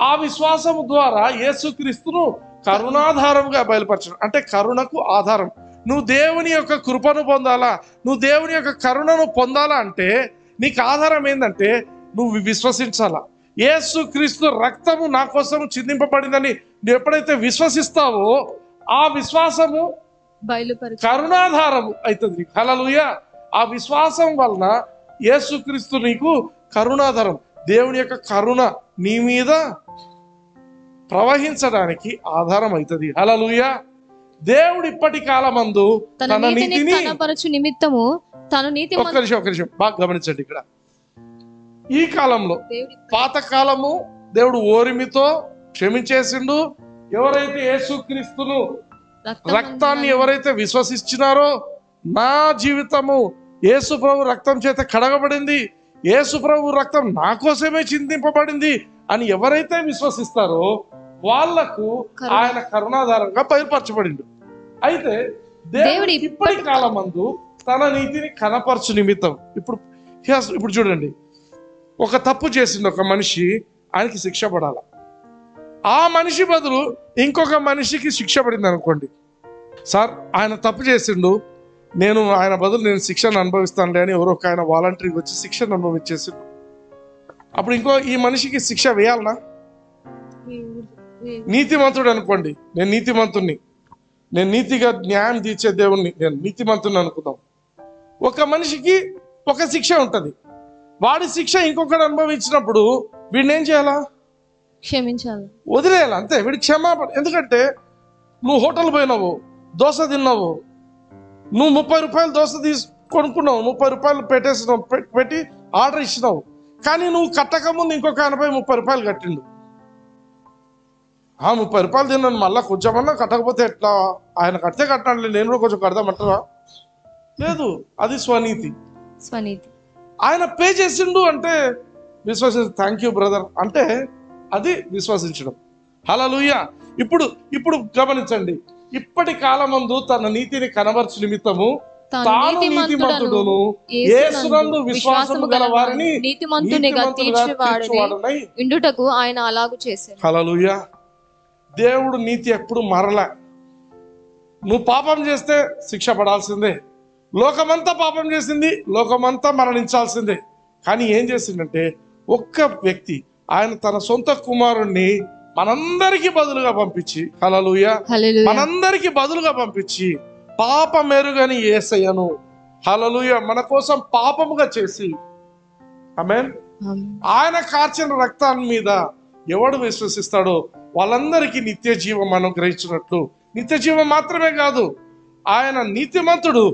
ఆ విశ్వాసము ద్వారా యేసుక్రీస్తును కరుణాధారంగా బయలుపరచడం. అంటే కరుణకు ఆధారం. నువ్వు దేవుని యొక్క కృపను పొందాలా, నువ్వు దేవుని యొక్క కరుణను పొందాలా అంటే నీకు ఆధారం ఏంటంటే నువ్వు విశ్వసించాలా. యేసుక్రీస్తు రక్తము నా కోసం చిందింపబడిందని నువ్వు ఎప్పుడైతే విశ్వసిస్తావో ఆ విశ్వాసము కరుణాధారము అవుతుంది. హల్లెలూయా. ఆ విశ్వాసం వలన యేసుక్రీస్తు నీకు కరుణాధారం. దేవుని యొక్క కరుణ నీ మీద ప్రవహించడానికి ఆధారం అవుతుంది. హల్లెలూయా. దేవుడు ఇప్పటి కాలమందు తన నీతిని కనపరచు నిమిత్తము తన నీతి. ఒక్క నిమిషం బాగా గమనించండి. ఇక్కడ ఈ కాలంలో, పాత కాలము దేవుడు ఓరిమితో క్షమించేసిండు. ఎవరైతే యేసుక్రీస్తును రక్తాన్ని ఎవరైతే విశ్వసించినారో నా జీవితము యేసు ప్రభు రక్తం చేత కడగబడింది, యేసు ప్రభు రక్తం నా కోసమే చిందింపబడింది అని ఎవరైతే విశ్వసిస్తారో వాళ్లకు ఆయన కరుణాధారంగా బయలుపరచబడిండు. అయితే దేవుడు ఇప్పటి కాలమందు తన నీతిని కనపరచు నిమిత్తం. ఇప్పుడు చూడండి, ఒక తప్పు చేసింది ఒక మనిషి, ఆయనకి శిక్ష పడాల. ఆ మనిషి బదులు ఇంకొక మనిషికి శిక్ష పడింది అనుకోండి. సార్ ఆయన తప్పు చేసిండు, నేను ఆయన బదులు నేను శిక్షను అనుభవిస్తానులే అని ఎవరో ఒక ఆయన వాలంటరీకి వచ్చి శిక్షను అనుభవించేసిండు. అప్పుడు ఈ మనిషికి శిక్ష వేయాలనా? నీతిమంతుడు అనుకోండి, నేను నీతిమంతుణ్ణి, నేను నీతిగా న్యాయం తీర్చే దేవుణ్ణి, నేను నీతిమంతుని అనుకుందాం. ఒక మనిషికి ఒక శిక్ష ఉంటుంది. వాడి శిక్ష ఇంకొకటి అనుభవించినప్పుడు వీడిని ఏం చేయాలా? క్షమించాలి, వదిలేయాలి, అంతే. వీడి క్షమాపణ. ఎందుకంటే నువ్వు హోటల్ పోయినావు, దోశ తిన్నావు, నువ్వు 30 రూపాయలు దోశ కొనుక్కున్నావు, 30 రూపాయలు పెట్టి ఆర్డర్ ఇచ్చినావు. కానీ నువ్వు కట్టక ముందు ఇంకొక 30 రూపాయలు కట్టిండు. 30 రూపాయలు తిన్నాను, మళ్ళీ కొంచెమన్నా కట్టకపోతే ఎట్లా? ఆయన కడితే కట్టాలి, నేను కూడా కొంచెం కడదామంటారా? లేదు, అది స్వనీతి. ఆయన పే చేసిండు అంటే విశ్వసించ, థ్యాంక్ యూ బ్రదర్ అంటే అది విశ్వసించడం. హల్లెలూయా. ఇప్పుడు గమనించండి, ఇప్పటి కాలమందు తన నీతిని కనబర్చు నిమిత్తము తాను నీతిమంతుడును యేసునందు విశ్వాసము గల వారిని నీతిమంతునిగా తీర్చువాడనై ఉండుటకు ఆయన అలాగు చేశాడు. హల్లెలూయా. దేవుడు నీతి ఎప్పుడు మారలే. నువ్వు పాపం చేస్తే శిక్ష పడాల్సిందే. లోకమంతా పాపం చేసింది, లోకమంతా మరణించాల్సిందే. కానీ ఏం చేసిందంటే ఒక్క వ్యక్తి, ఆయన తన సొంత కుమారుణ్ణి మనందరికి బదులుగా పంపించి, హల్లెలూయా, మనందరికి బదులుగా పంపించి పాపమెరుగని యేసయ్యను, హల్లెలూయా, మన కోసం పాపముగా చేసి, ఆమేన్, ఆయన కార్చిన రక్తాన్ని మీద ఎవడు విశ్వసిస్తాడో వాళ్ళందరికీ నిత్య జీవం అనుగ్రహించినట్లు, నిత్య జీవం మాత్రమే కాదు, ఆయన నీతిమంతుడు.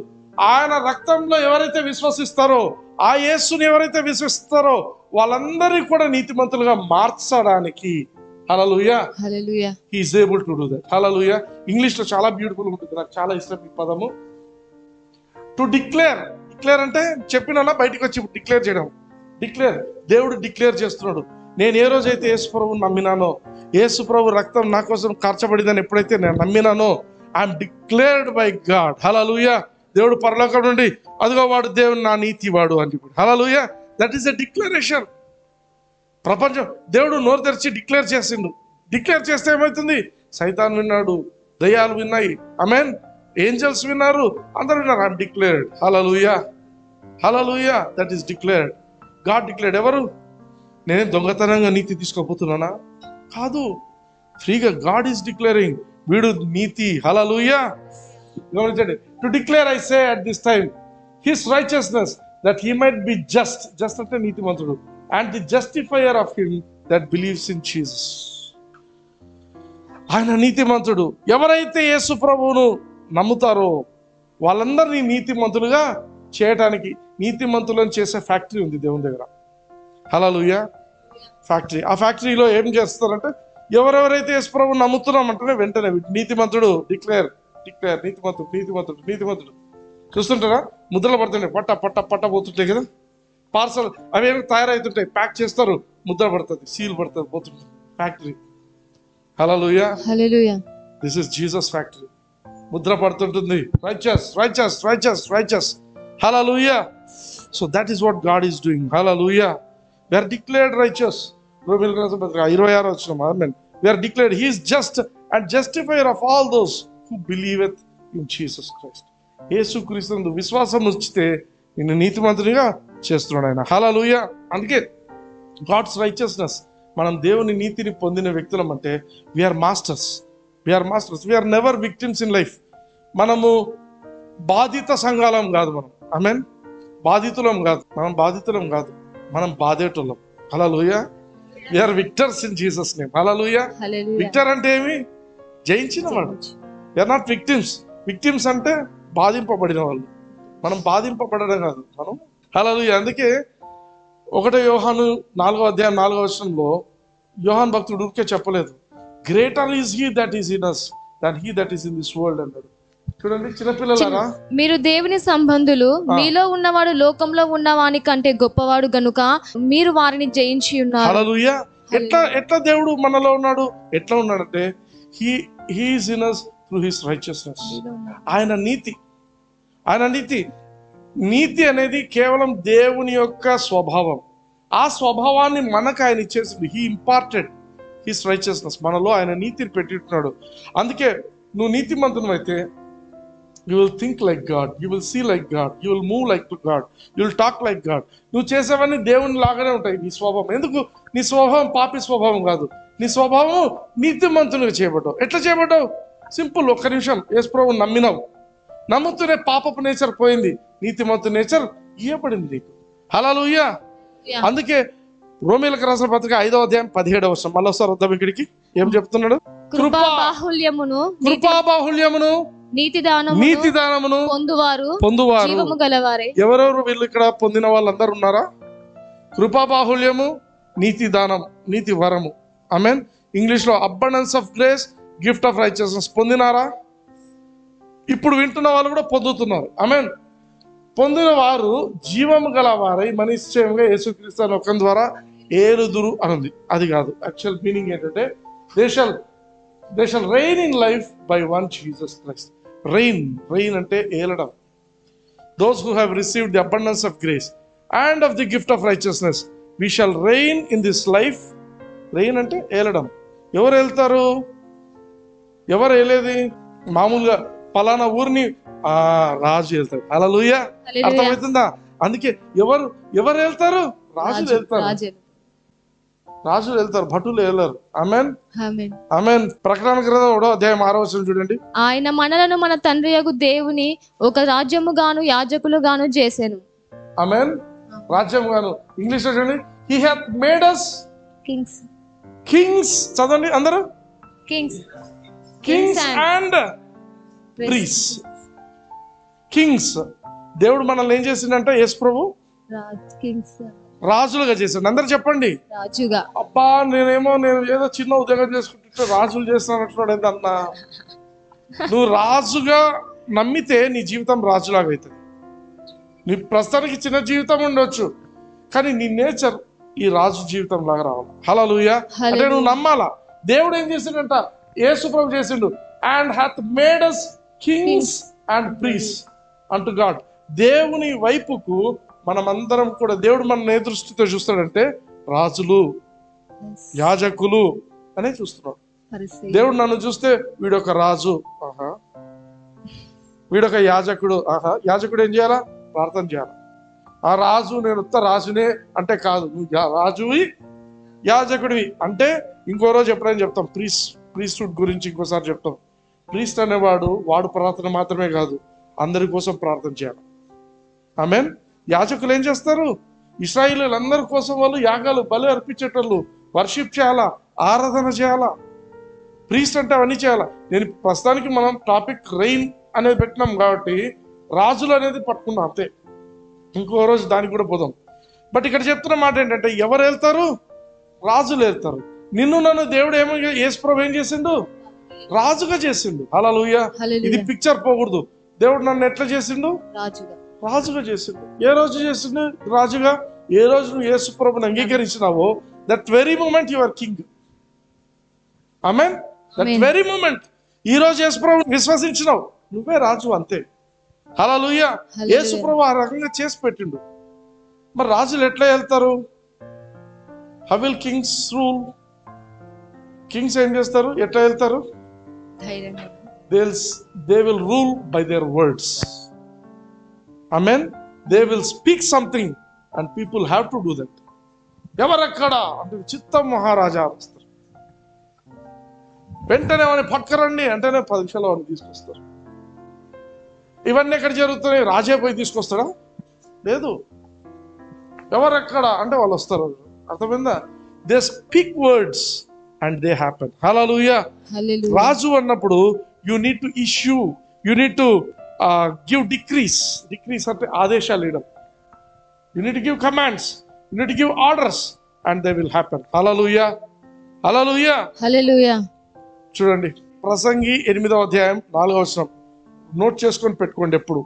ఆయన రక్తంలో ఎవరైతే విశ్వసిస్తారో, ఆ యేసుని ఎవరైతే విశ్వసిస్తారో వాళ్ళందరినీ కూడా నీతిమంతులుగా మార్చడానికి, హల్లెలూయా, he is able to do that. హల్లెలూయా. ఇంగ్లీష్ లో చాలా బ్యూటిఫుల్ ఉంటుంది, నాకు చాలా ఇష్టం ఈ పదము. To declare. డిక్లేర్ అంటే చెప్పినా బయటికి వచ్చి డిక్లేర్ చేయడం. డిక్లేర్, దేవుడు డిక్లేర్ చేస్తున్నాడు. నేను ఏ రోజైతే యేసు ప్రభువుని నమ్మినానో, యేసు ప్రభు రక్తం నా కోసం కార్చబడిందని ఎప్పుడైతే నేను నమ్మినానో, ఐఎమ్ డిక్లేర్డ్ బై గాడ్. హల్లెలూయా. దేవుడు పరలోకం నుండి అదిగో వాడు దేవుడు నా నీతి వాడు అని చెప్పి, హల్లెలూయా. That is a declaration. ప్రపంచం దేవుడు నోరు తెరిచి డిక్లేర్ చేసిండు. డిక్లేర్ చేస్తే ఏమవుతుంది? సైతాన్ విన్నాడు, దయ్యాలు విన్నాయి, ఆమేన్, ఏంజల్స్ విన్నారు, అందరూ విన్నారు. I'm declared. Hallelujah, hallelujah. That is declared. God declared. ఎవరు? నేనే దొంగతనంగా నీతి తీసుకోపోతున్నానా? కాదు, ఫ్రీగా గాడ్ ఈస్ డిక్లేరింగ్. వీడు నీతి. హల్లెలూయా. గమనించండి. To declare I say at this time his righteousness that he might be just. Just అంటే నీతిమంతుడు. And the justifier of him that believes in Jesus. ఆయన నీతిమంతుడు. ఎవరైతే యేసు ప్రభువును నమ్ముతారో వాళ్ళందరినీ నీతిమంతులుగా చేయటానికి, నీతిమంతులను చేసే ఫ్యాక్టరీ ఉంది దేవుని దగ్గర. హల్లెలూయా. ఫ్యాక్టరీ. ఆ ఫ్యాక్టరీలో ఏం చేస్తారంటే ఎవరెవరైతే యేసు ప్రభువును నమ్ముతున్నామంటేనే వెంటనే నీతిమంతుడు, డిక్లేర్, డిక్లేర్, నీతిమంతుడు, నీతిమంతుడు, నీతిమంతుడు. చూస్తుంటారా? ముద్రలు పడుతుంటాయి, పట్ట పట్ట పట్ట పోతుంటాయి కదా, పార్సల్ అవి ఏమి తయారవుతుంటాయి, ప్యాక్ చేస్తారు, ముద్ర పడుతుంది, సీల్ పడుతుంది, పోతుంది. ఫ్యాక్టరీ. హల్లెలూయా. హల్లెలూయా. This is Jesus factory. ముద్ర పడుతుంటుంది. Righteous, righteous, righteous, righteous. హల్లెలూయా. So that is what God is doing. హల్లెలూయా. We are declared righteous. రోమీయులకు రాసిన పత్రిక 26వ వచనం. ఆమేన్. We are declared. He is just and justifier of all those who believeth in Jesus Christ. Yesu Kristu విశ్వాసం ఉంచితే నిన్ను నీతిమంతునిగా చేస్తున్నాడు ఆయన. హల్లెలూయా. అందుకే గాడ్స్ రైచియస్నెస్, మనం దేవుని నీతిని పొందిన వ్యక్తులం అంటే we are masters. We are masters. We are never victims in life. మనము బాధిత సంఘాలం కాదు. మనం ఆమేన్, బాధితులం కాదు. మనం బాధితులం కాదు, మనం బాధేటోళ్ళం. హల్లెలూయా. We are victors in Jesus name. హల్లెలూయా. విక్టర్ అంటే ఏమి? జయించిన వాడు. We are not victims. విక్టిమ్స్ అంటే బాధింపబడిన వాళ్ళు. మనం బాధింపబడడం కాదు మనం. హల్లెలూయా. అందుకే 1 యోహాను 4వ అధ్యాయం 4వ వచనంలో యోహాన్ భక్తుడు ఊరికే చెప్పలేదు, greater is he that is in us than he that is in this world అన్నాడు. చూడండి చిన్నపిల్లలారా, మీరు దేవుని సంబంధులు, మీలో ఉన్నవాడు లోకంలో ఉన్నవాని కంటే గొప్పవాడు గనుక మీరు వారిని జయించి ఉన్నారు. హల్లెలూయా. ఎట్లా దేవుడు మనలో ఉన్నాడు? ఎట్లా ఉన్నాడంటే he is in us through his righteousness. ఆయన నీతి, ఆయన నీతి. నీతి అనేది కేవలం దేవుని యొక్క స్వభావం. ఆ స్వభావాన్ని మనకు ఆయన ఇచ్చేసింది. He imparted his righteousness. మనలో ఆయన నీతిని పెట్టిస్తున్నాడు. అందుకే నువ్వు నీతిమంతుని అయితే you will think like God, you will see like God, you will move like God, you will talk like God. నువ్వు చేసేవన్నీ దేవుని లాగానే ఉంటాయి. నీ స్వభావం ఎందుకు? నీ స్వభావం పాపి స్వభావం కాదు. నీ స్వభావం నీతిమంతునిగా చేయబడ్డావు. ఎట్లా చేయబడ్డావు? సింపుల్. ఒక్క నిమిషం. యేసు ప్రభువు నమ్మినావు, నమ్ముతూనే పాపపు నేచర్ పోయింది, నీతిమంతు నేచర్ ఇయ్యబడింది నీకు. హల్లెలూయా. అందుకే రోమీయులకు రాసిన పత్రిక 5వ అధ్యాయం 17వ వచనం. మళ్ళీ ఒకసారి వద్దాం ఇక్కడికి. ఏం చెప్తున్నాడు? కృపాబాహుల్యమును నీతిదానమును పొందువారు జీవము గలవారే. ఎవరెవరు వీళ్ళు ఇక్కడ పొందిన వాళ్ళందరూ ఉన్నారా? కృపాబాహుల్యము, నీతి దానం, నీతి వరము. ఆమేన్. ఇంగ్లీష్ లో abundance of grace, gift of righteousness పొందినారా? ఇప్పుడు వింటున్న వాళ్ళు కూడా పొందుతున్నారు. ఆమేన్. పొందిన వారు జీవము గల వారై నిశ్చయంగా యేసుక్రీస్తు అనే ఒకని ద్వారా ఏలుదురు అనుంది. అది కాదు. యాక్చువల్ మీనింగ్ ఏంటంటే they shall reign in life by one Jesus Christ. Reign అంటే ఏలడం. Those who have received the abundance of grace and of the gift of righteousness we shall reign in this life. Reign అంటే ఏలడం. ఎవరు వెళ్తారు? ఎవరు వెళ్ళేది? మామూలుగా పలానా ఊరిని రాజు వెళ్తాడు. హల్లెలూయా. అర్థమవుతుందా? అందుకే ఎవరు వెళ్తారు? రాజులు వెళ్తారు. రాజులు వెళ్తారు, భటులు వెళ్ళారు. ఆమేన్, ఆమేన్. ప్రకటన గ్రంథం 1వ అధ్యాయం 6వ వచనం చూడండి. ఆయన మనలను మన తండ్రియగు దేవుని ఒక రాజ్యముగాను యాజకులుగాను చేసెను. ఆమేన్. రాజ్యముగాను. ఇంగ్లీష్ లో చూడండి. హి హాత్ మేడ్ us కింగ్స్. చదవండి అందరూ. Kings and ప్రీస్. కింగ్స్. దేవుడు మనల్ని ఏం చేసిందంటే యేసు ప్రభు రాజులుగా చేశాడు. అందరు చెప్పండి. రాజుగా. అబ్బా నేను ఏదో చిన్న ఉద్యోగం చేసుకుంటుంటే రాజులు చేస్తున్నట్టున్నాడు ఏంటన్నా. నువ్వు రాజుగా నమ్మితే నీ జీవితం రాజులాగా అవుతుంది. నీ ప్రస్తుతానికి చిన్న జీవితం ఉండొచ్చు, కానీ నీ నేచర్ ఈ రాజు జీవితం లాగా రావాలి. హల్లెలూయా. అంటే నువ్వు నమ్మాలా. దేవుడు ఏం చేసిండంట? యేసు ప్రభు చేసిండు. And hath made us Kings and ప్రీస్ unto God. దేవుని వైపుకు మనమందరం కూడా దేవుడు మన ఏ దృష్టితో చూస్తాడంటే రాజులు, యాజకులు అనే చూస్తున్నాడు. దేవుడు నన్ను చూస్తే వీడొక రాజు, ఆహా, వీడొక యాజకుడు, ఆహా. యాజకుడు ఏం చేయాలా? ప్రార్థన చేయాలి. ఆ రాజు నేను రాజునే అంటే కాదు, నువ్వు రాజువి యాజకుడివి అంటే. ఇంకో రోజు ఎప్పుడైనా చెప్తాం ప్రీస్టుడ్ గురించి, ఇంకోసారి చెప్తాం. ప్రీస్ట్ వాడు ప్రార్థన మాత్రమే కాదు, అందరి కోసం ప్రార్థన చేయాలి. ఆమేన్. యాజకులు ఏం చేస్తారు? ఇశ్రాయేలీయులందరి కోసం వాళ్ళు యాగాలు బలి అర్పించేటోళ్ళు, వర్షిప్ చేయాలా, ఆరాధన చేయాలా. ప్రీస్ట్ అంటే అవన్నీ చేయాలా. నేను ప్రస్తుతానికి మనం టాపిక్ రెయిన్ అనేది పెట్టినాం కాబట్టి రాజులు అనేది పట్టుకున్నాం అంతే. ఇంకో రోజు దానికి కూడా పోదాం. బట్ ఇక్కడ చెప్తున్న మాట ఏంటంటే ఎవరు వెళ్తారు? రాజులు వెళ్తారు. నిన్ను నన్ను దేవుడు యేసు ప్రభు ఏం చేసిండు? రాజుగా చేసిండు. హల్లెలూయా. ఇది పిక్చర్ పోకూడదు. దేవుడు నన్ను ఎట్లా చేసిండు? రాజుగా చేసిండు. ఏ రోజు చేసిండు రాజుగా? ఏ రోజు నువ్వు యేసు ప్రభుని అంగీకరించినావో that very moment you are king. ఆమేన్. దట్ వెరీ మూమెంట్ ఈ రోజు యేసు ప్రభుని విశ్వసించినావు, నువ్వే రాజు అంతే. హల్లెలూయా. యేసు ప్రభు ఆ రకంగా చేసి పెట్టిండు. మరి రాజులు ఎట్లా వెళ్తారు? How will Kings rule? Kings ఏం చేస్తారు? ఎట్లా వెళ్తారు? They will rule by their words. Amen. They will speak something and people have to do that. ఎవరక్కడ అంటే చిత్తం మహారాజా వస్తారు. వెంటనే వాడిని పక్కరండి అంటేనే 10 నిమిషాలు వాడిని తీసుకొస్తారు. ఇవన్నీ ఎక్కడ జరుగుతున్నాయి? రాజే పోయి తీసుకొస్తాడా? లేదు. ఎవరక్కడ అంటే వాళ్ళు వస్తారు. అర్థమైందా? They speak words and they happen. Hallelujah. రాజు అన్నప్పుడు you need to issue, you need to give decrees అంటే ఆదేశాలు ఇవ్వడం. You need to give commands, you need to give orders and they will happen. Hallelujah. Hallelujah. Hallelujah. చూడండి ప్రసంగి 8వ అధ్యాయం 4వ వచనం note చేసుకొని పెట్టుకోండి ఎప్పుడు.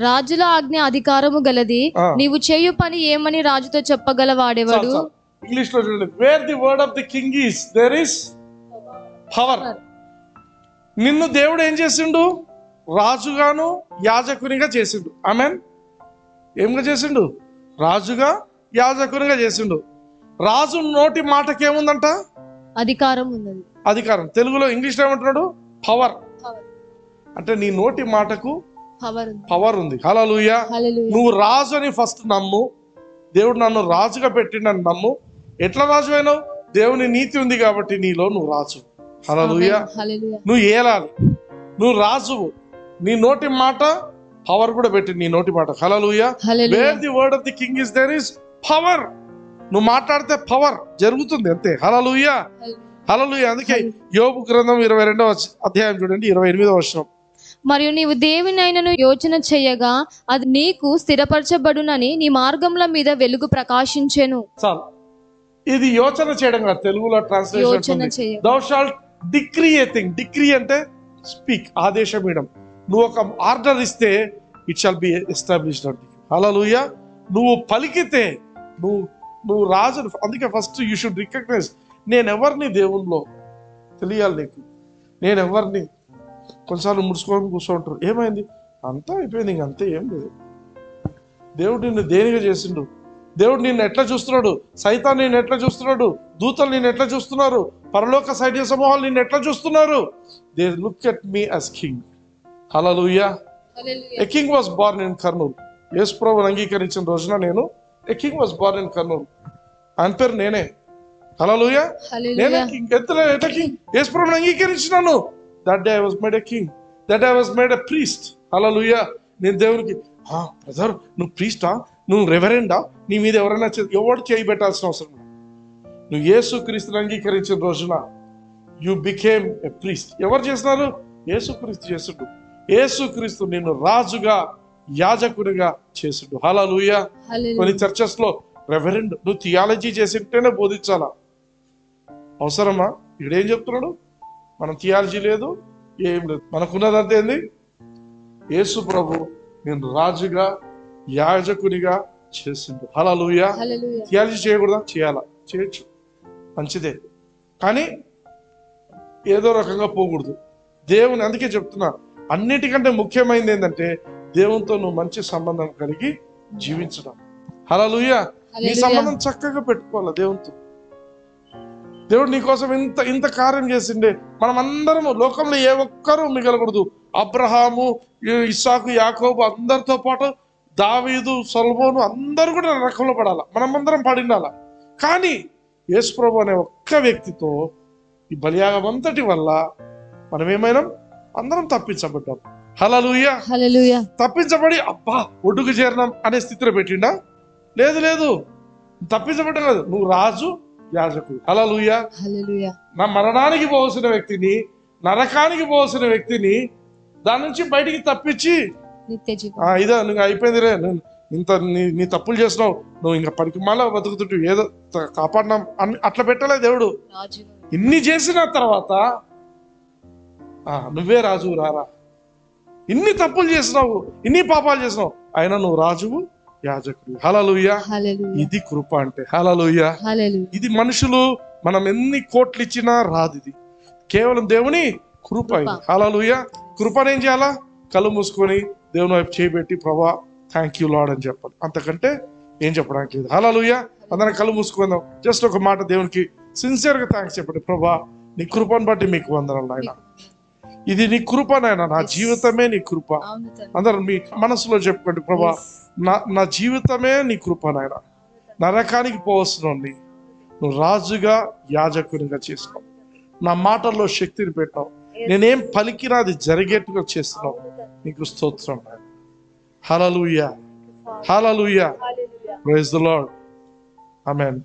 రాజుల ఆజ్ఞ అధికారము గలది, నీవు చేయు పని ఏమని రాజుతో చెప్పగలవాడెవడు? ఇంగ్లీష్ లో చూడండి. Where the word of the king is there is power. నిన్ను దేవుడు ఏం చేసిండు? రాజుగాను యాజకునిగా చేసిండు. ఆమెన్. ఏమిగా చేసిండు? రాజుగా యాజకునిగా చేసిండు. రాజు నోటి మాటకేముందంట? అధికారం ఉన్నది. అధికారం. తెలుగులో ఇంగ్లీష్లో ఏమంటున్నాడు? పవర్. అంటే నీ నోటి మాటకు పవర్ ఉంది. హల్లెలూయా. నువ్వు రాజు అని ఫస్ట్ నమ్ము. దేవుడు నన్ను రాజుగా పెట్టిండని నమ్ము. ఎట్లా రాజు అయినావు? దేవుని నీతి ఉంది కాబట్టి నీలో నువ్వు రాజు. హల్లెలూయా. నువ్వు ఏలాలి, నువ్వు రాజువు. నీ నోటి మాట పవర్ కూడా పెట్టి నీ నోటి మాట. హల్లెలూయా. Where the word of the king is there is power. నువ్వు మాట్లాడితే పవర్ జరుగుతుంది అంతే. హల్లెలూయా. హల్లెలూయా. అందుకే యోబు గ్రంథం 22వ అధ్యాయం చూడండి, 28వ వచనం. మరియు నీవు దేవునైనను యోచన చేయగా అది నీకు స్థిరపరచబడునని నీ మార్గముల మీద వెలుగు ప్రకాశించెను. చాలు. ఇది యోచన చేయడం కాదు, తెలుగులో translation thou shalt decree a thing. Decree అంటే స్పీక్, ఆదేశం ఇవ్వడం. నువ్వు ఒక ఆర్డర్ ఇస్తే ఇట్ షాల్ బి ఎస్టాబ్లిష్డ్ అంటే. హల్లెలూయా. నువ్వు పలికితే నువ్వు రాజు. అందుకే ఫస్ట్ యూ షుడ్ రికగ్నైజ్, నేను ఎవరిని దేవునిలో తెలియాలి నీకు. నేను ఎవరిని. కొన్నిసార్లు ముడుచుకొని కూర్చోంటారు, ఏమైంది? అంతా అయిపోయింది, ఇంకంతే, ఏం లేదు. దేవుడు నిన్ను దేనిగా చేసిండు? దేవుడు నిన్ను ఎట్లా చూస్తున్నాడు? సైతాన్ నిన్ను ఎట్లా చూస్తున్నాడు? దూతలు నిన్ను ఎట్లా చూస్తున్నారు? పరలోక సైన్య సమూహాలు నిన్ను ఎట్లా చూస్తున్నారు? They look at me as king. హల్లెలూయా. A king was born in Kurnool. Yesu ప్రభువుని అంగీకరించిన రోజున నేను a king was born in Kurnool. ఆయన పేరు నేనే. హల్లెలూయా. నేనే కింగ్. ఎట్లా కింగ్? యేసు ప్రభువుని అంగీకరించినాను. That day I was made a king. That day I was made a priest. హల్లెలూయా. నేను దేవునికి, బ్రదర్ నువ్వు ప్రీస్టా, నువ్వు రెవరెండా, నీ మీద ఎవరైనా ఎవరు చేయి పెట్టాల్సిన అవసరం లేదు. నువ్వు యేసుక్రీస్తుని అంగీకరించిన రోజున యు బికేమ్ ఎ ప్రీస్ట్. ఎవరు చేసినారు? యేసుక్రీస్తు చేసిండు. యేసుక్రీస్తు నిన్ను రాజుగా యాజకునిగా చేసిండు. హల్లెలూయా. కొన్ని చర్చెస్ లో రెవరెండ్, నువ్వు థియాలజీ చేసింటేనే బోధించాలా? అవసరమా? ఇక్కడేం చెప్తున్నాడు? మనం థియాలజీ లేదు, ఏం లేదు. మనకున్నదంతా ఏంది? యేసు ప్రభు నేను రాజుగా యాజకునిగా చేసిండు. హల్లెలూయా. థియాలజీ చేయకూడదా? చేయాలా? చేయొచ్చు, మంచిదే. కానీ ఏదో రకంగా పోకూడదు. దేవుని అందుకే చెప్తున్నా, అన్నిటికంటే ముఖ్యమైనది ఏంటంటే దేవునితో నువ్వు మంచి సంబంధం కలిగి జీవించడం. హల్లెలూయా. నీ సంబంధం చక్కగా పెట్టుకోవాలి దేవునితో. దేవుడు నీకోసం ఇంత కార్యం చేసిండే. మనం అందరము లోకంలో ఏ ఒక్కరూ మిగలకూడదు. అబ్రహాము, ఇస్సాకు, యాకోబు అందరితో పాటు దావీదు, సొలొమోను అందరూ కూడా నరకంలో పడాల. మనమందరం పడినాల. కానీ యేసు ప్రభు అనే ఒక్క వ్యక్తితో ఈ బలియాగం అంతటి వల్ల మనం ఏమైనా అందరం తప్పించబడ్డాం. హల్లెలూయా. హల్లెలూయా. తప్పించబడి అబ్బా ఒడ్డుకు చేరినాం అనే స్థితిలో పెట్టిండా? లేదు. తప్పించబడ్డా కాదు, నువ్వు రాజు యాజకుడు. హల్లెలూయా. హల్లెలూయా. నా మరణానికి పోవలసిన వ్యక్తిని, నరకానికి పోవలసిన వ్యక్తిని దాని నుంచి బయటికి తప్పించి ఇదే నువ్వు అయిపోయిందిరే, ఇంత నీ తప్పులు చేసినావు, నువ్వు ఇంకా పనికి మళ్ళా బతుకుతుంటూ ఏదో కాపాడినాం అని అట్లా పెట్టలే దేవుడు. ఇన్ని చేసిన తర్వాత నువ్వే రాజువు రారా. ఇన్ని తప్పులు చేసినావు, ఇన్ని పాపాలు చేసినావు, అయినా నువ్వు రాజువు యాజకుడు. హల్లెలూయా. ఇది కృప అంటే. హల్లెలూయా. ఇది మనుషులు మనం ఎన్ని కోట్లు ఇచ్చినా రాదు. ఇది కేవలం దేవుని కృప. హల్లెలూయా. కృపను ఏం చేయాలా? కళ్ళు మూసుకొని దేవుని వైపు చేయబెట్టి ప్రభా థ్యాంక్ యూ లార్డ్ అని చెప్పాలి. అంతకంటే ఏం చెప్పడానికి లేదు. హల్లెలూయా. అందరం కళ్ళు మూసుకుందాం. జస్ట్ ఒక మాట దేవునికి సిన్సియర్ గా థ్యాంక్స్ చెప్పండి. ప్రభా నీ కృపను బట్టి మీకు వందనాలు నాయన. ఇది నీ కృప నాయన, నా జీవితమే నీ కృప. అందరం మీ మనసులో చెప్పుకోండి, ప్రభా నా జీవితమే నీ కృప నాయన. నరకానికి పోవలసినోడిని నువ్వు రాజుగా యాజకునిగా చేసినావు. నా మాటల్లో శక్తిని పెట్టావు. నేనేం పలికినా అది జరిగేట్టుగా చేస్తున్నావు. నీకు స్తోత్రం. హల్లెలూయా. హల్లెలూయా. Praise the Lord. ఆమేన్.